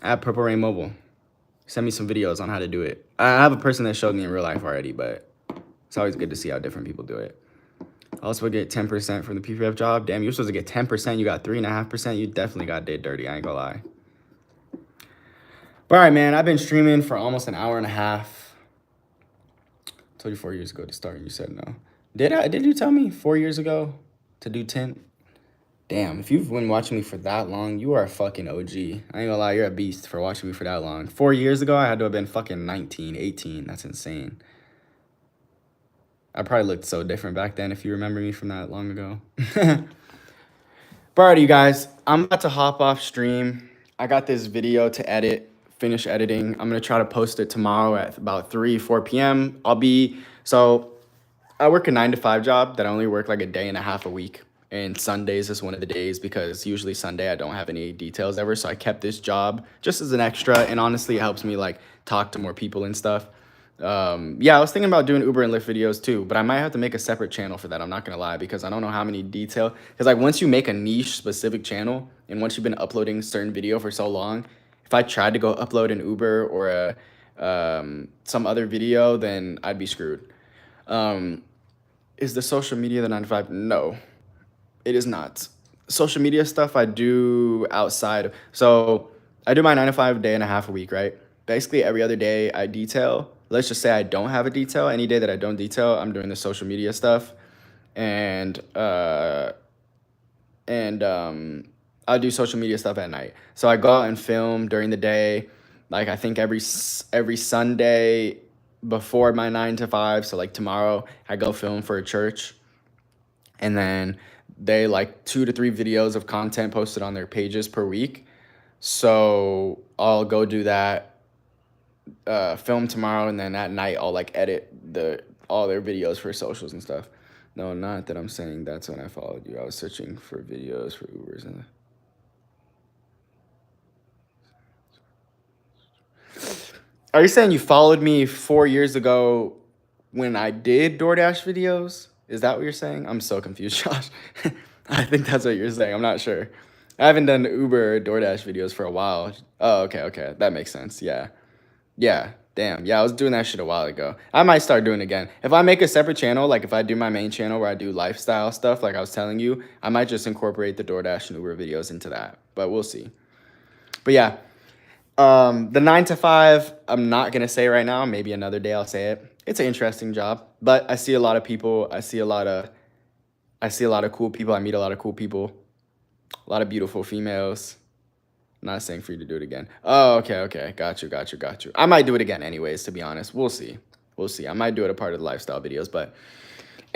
At Purple Rain Mobile. Send me some videos on how to do it. I have a person that showed me in real life already, but it's always good to see how different people do it. I also get 10% from the PPF job. Damn, you're supposed to get 10%. You got 3.5%. You definitely got did dirty. I ain't gonna lie. But all right, man. I've been streaming for almost an hour and a half. I told you 4 years ago to start. You said no. Did you tell me 4 years ago to do tint? Damn, if you've been watching me for that long, you are a fucking OG. I ain't gonna lie, you're a beast for watching me for that long. 4 years ago, I had to have been fucking 19, 18. That's insane. I probably looked so different back then if you remember me from that long ago. But alright, you guys, I'm about to hop off stream. I got this video to edit, finish editing. I'm gonna try to post it tomorrow at about 4 p.m. So I work a 9-to-5 job that I only work like a day and a half a week. And Sundays is one of the days because usually Sunday I don't have any details ever. So I kept this job just as an extra. And honestly, it helps me like talk to more people and stuff. Yeah, I was thinking about doing Uber and Lyft videos too, but I might have to make a separate channel for that. I'm not gonna lie, because I don't know how many detail. Because like once you make a niche specific channel, and once you've been uploading certain video for so long, if I tried to go upload an Uber or a some other video, then I'd be screwed. Um, is the social media the 9 to 5? No, it is not. Social media stuff I do outside. So I do my 9 to 5 day and a half a week, right? Basically every other day I detail. Let's just say I don't have a detail. Any day that I don't detail, I'm doing the social media stuff, and I'll do social media stuff at night. So I go out and film during the day. Like I think every Sunday before my 9 to 5. So like tomorrow I go film for a church, and then they like 2 to 3 videos of content posted on their pages per week. So I'll go do that, film tomorrow, and then at night I'll like edit all their videos for socials and stuff. No, not that I'm saying that's when I followed you. I was searching for videos for Ubers and. Are you saying you followed me 4 years ago when I did DoorDash videos? Is that what you're saying? I'm so confused, Josh. I think that's what you're saying. I'm not sure. I haven't done Uber or DoorDash videos for a while. Oh, okay. That makes sense. Yeah. Yeah. Damn. Yeah, I was doing that shit a while ago. I might start doing it again. If I make a separate channel, like if I do my main channel where I do lifestyle stuff, like I was telling you, I might just incorporate the DoorDash and Uber videos into that. But we'll see. But yeah, the 9 to 5, I'm not gonna say right now. Maybe another day I'll say it. It's an interesting job, but I see a lot of people. I see a lot of cool people. I meet a lot of cool people. A lot of beautiful females. I'm not saying for you to do it again. Oh, okay. Got you. I might do it again anyways, to be honest. We'll see. I might do it a part of the lifestyle videos, but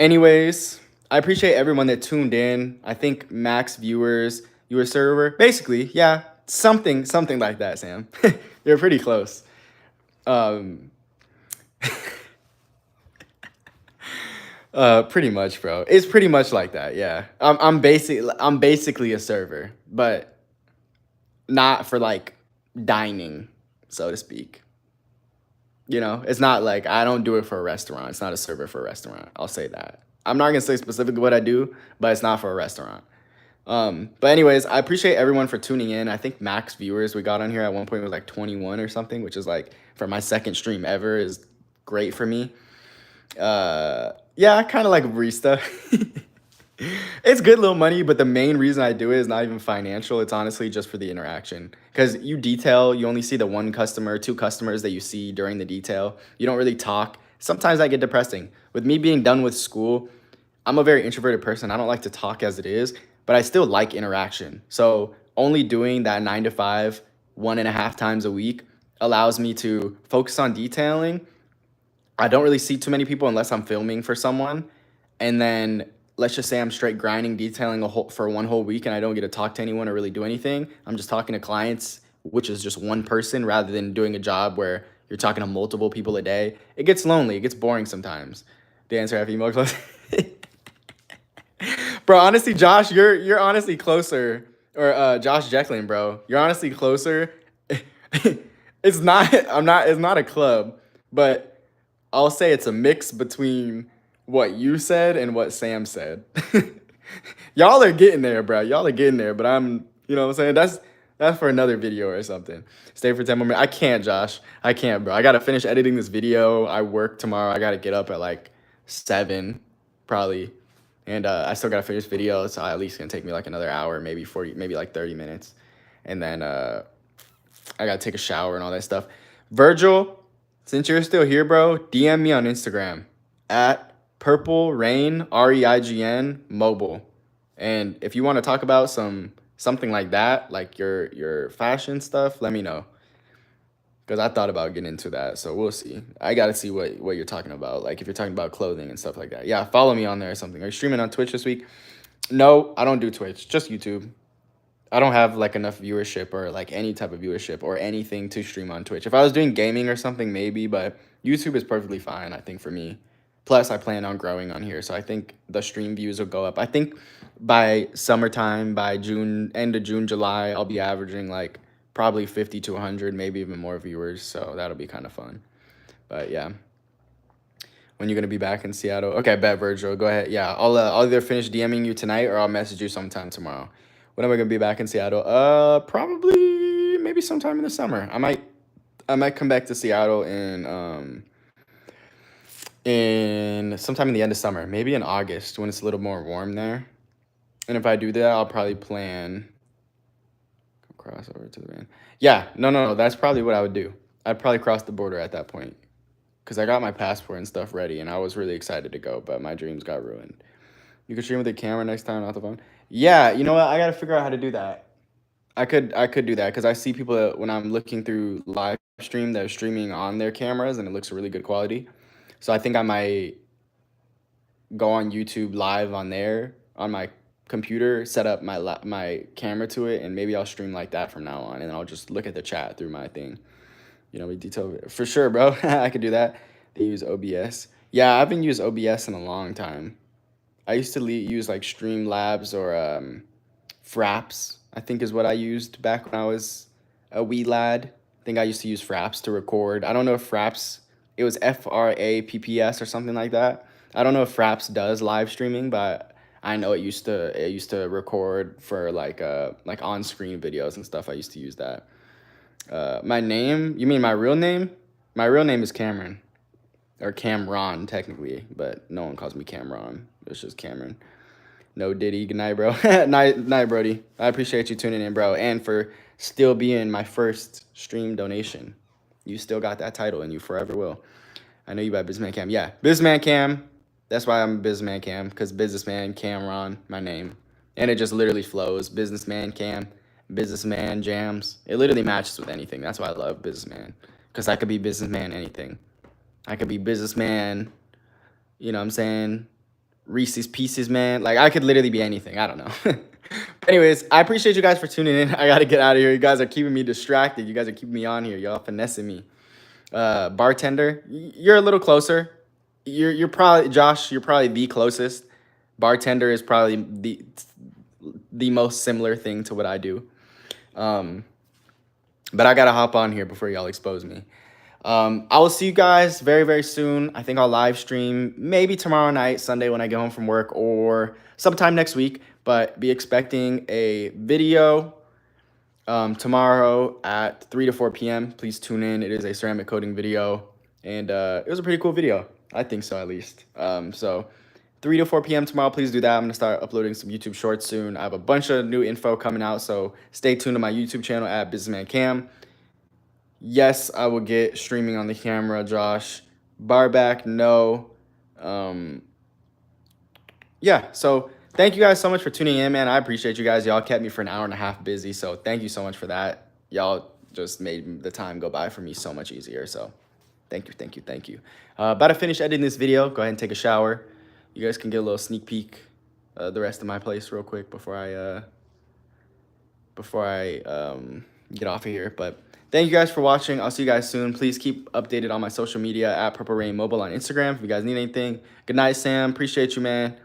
anyways, I appreciate everyone that tuned in. I think max viewers, your server, basically, yeah, something like that, Sam. You're pretty close. Um, pretty much, bro. It's pretty much like that, yeah. I'm basically a server, but not for like dining, so to speak. It's not like I don't do it for a restaurant. It's not a server for a restaurant. I'll say that. I'm not gonna say specifically what I do, but it's not for a restaurant. But anyways, I appreciate everyone for tuning in. I think max viewers we got on here at one point was like 21 or something, which is like for my second stream ever is great for me. Yeah, kind of like barista. It's good little money, but the main reason I do it is not even financial. It's honestly just for the interaction. Because you detail, you only see the one customer, 2 customers that you see during the detail. You don't really talk. Sometimes that get depressing. With me being done with school, I'm a very introverted person. I don't like to talk as it is, but I still like interaction. So only doing that 9 to 5, 1.5 times a week allows me to focus on detailing. I don't really see too many people unless I'm filming for someone. And then let's just say I'm straight grinding, detailing for one whole week, and I don't get to talk to anyone or really do anything. I'm just talking to clients, which is just one person, rather than doing a job where you're talking to multiple people a day. It gets lonely. It gets boring sometimes. The answer have email close. Bro, honestly, Josh, you're honestly closer. Or Josh Jecklin, bro. You're honestly closer. It's not a club, but I'll say it's a mix between what you said and what Sam said. Y'all are getting there, bro. Y'all are getting there, but you know what I'm saying? That's for another video or something. Stay for 10 more minutes. I can't, Josh. I can't, bro. I got to finish editing this video. I work tomorrow. I got to get up at like 7 probably. And I still got to finish video, so at least it's going to take me like another hour, maybe 40, maybe like 30 minutes. And then I got to take a shower and all that stuff. Virgil, since you're still here, bro, DM me on Instagram at Purple Rain, REIGN Mobile. And if you want to talk about something like that, like your fashion stuff, let me know. Because I thought about getting into that, so we'll see. I got to see what you're talking about, like if you're talking about clothing and stuff like that. Yeah, follow me on there or something. Are you streaming on Twitch this week? No, I don't do Twitch, just YouTube. I don't have like enough viewership or like any type of viewership or anything to stream on Twitch. If I was doing gaming or something, maybe, but YouTube is perfectly fine, I think, for me. Plus, I plan on growing on here, so I think the stream views will go up. I think by summertime, by June, end of June, July, I'll be averaging like probably 50 to 100, maybe even more viewers, so that'll be kind of fun. But yeah. When you're gonna be back in Seattle? Okay, bet, Virgil. Go ahead. Yeah, I'll either finish DMing you tonight or I'll message you sometime tomorrow. When am I gonna be back in Seattle? Probably maybe sometime in the summer. I might come back to Seattle in sometime in the end of summer, maybe in August when it's a little more warm there. And if I do that, I'll probably plan cross over to the van. Yeah, no. That's probably what I would do. I'd probably cross the border at that point because I got my passport and stuff ready, and I was really excited to go, but my dreams got ruined. You could stream with the camera next time, not the phone. Yeah, you know what? I gotta figure out how to do that. I could do that because I see people that when I'm looking through live stream, they're streaming on their cameras and it looks really good quality. So I think I might go on YouTube live on there on my computer, set up my camera to it, and maybe I'll stream like that from now on, and then I'll just look at the chat through my thing. You know, we detail for sure, bro. I could do that. They use OBS. Yeah, I haven't used OBS in a long time. I used to use like Streamlabs or Fraps, I think is what I used back when I was a wee lad. I think I used to use Fraps to record. I don't know if Fraps, it was FRAPPS or something like that. I don't know if Fraps does live streaming, but I know it used to record for like on-screen videos and stuff. I used to use that. My name, you mean my real name? My real name is Cameron. Or Camron, technically, but no one calls me Cameron. It's just Cameron. No Diddy. Good night, bro. night, Brody. I appreciate you tuning in, bro, and for still being my first stream donation. You still got that title, and you forever will. I know you by BusinessmanKam. Yeah, BusinessmanKam. That's why I'm BusinessmanKam, because Businessman Cameron, my name. And it just literally flows. BusinessmanKam, Businessman Jams. It literally matches with anything. That's why I love Businessman, because I could be businessman anything. I could be businessman, you know what I'm saying? Reese's Pieces, man. Like, I could literally be anything. I don't know. Anyways, I appreciate you guys for tuning in. I got to get out of here. You guys are keeping me distracted. You guys are keeping me on here. Y'all finessing me. Bartender, you're a little closer. You're probably, Josh, you're probably the closest. Bartender is probably the most similar thing to what I do. But I got to hop on here before y'all expose me. I will see you guys very, very soon. I think I'll live stream maybe tomorrow night, Sunday when I get home from work, or sometime next week. But be expecting a video tomorrow at 3 to 4 p.m. Please tune in. It is a ceramic coating video, and it was a pretty cool video. I think so, at least. So 3 to 4 p.m. tomorrow, please do that. I'm going to start uploading some YouTube shorts soon. I have a bunch of new info coming out, so stay tuned to my YouTube channel at BusinessmanKam. Yes, I will get streaming on the camera, Josh. Barback, no. Yeah, so thank you guys so much for tuning in, man. I appreciate you guys. Y'all kept me for an hour and a half busy, so thank you so much for that. Y'all just made the time go by for me so much easier, so thank you. About to finish editing this video. Go ahead and take a shower. You guys can get a little sneak peek the rest of my place real quick before I get off of here, but thank you guys for watching. I'll see you guys soon. Please keep updated on my social media at Purple Rain Mobile on Instagram if you guys need anything. Good night, Sam. Appreciate you, man.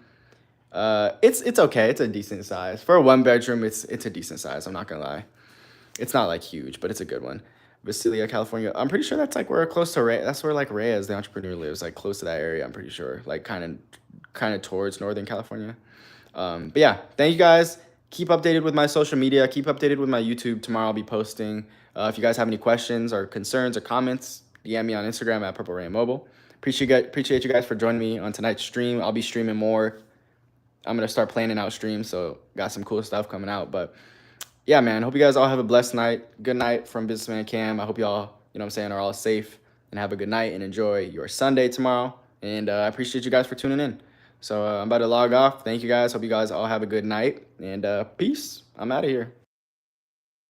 It's okay. It's a decent size. For a 1-bedroom, it's a decent size. I'm not going to lie. It's not like huge, but it's a good one. Visalia, California. I'm pretty sure that's like where close to Ray. That's where like Reyes, the entrepreneur, lives. Like close to that area, I'm pretty sure. Like kind of towards Northern California. But yeah, thank you guys. Keep updated with my social media. Keep updated with my YouTube. Tomorrow I'll be posting. If you guys have any questions or concerns or comments, DM me on Instagram at Purple Rain Mobile. Appreciate you guys for joining me on tonight's stream. I'll be streaming more. I'm going to start planning out streams, so got some cool stuff coming out. But yeah, man, hope you guys all have a blessed night. Good night from BusinessmanKam. I hope y'all, you know what I'm saying, are all safe and have a good night and enjoy your Sunday tomorrow. And I appreciate you guys for tuning in. So I'm about to log off. Thank you guys. Hope you guys all have a good night. And peace. I'm out of here.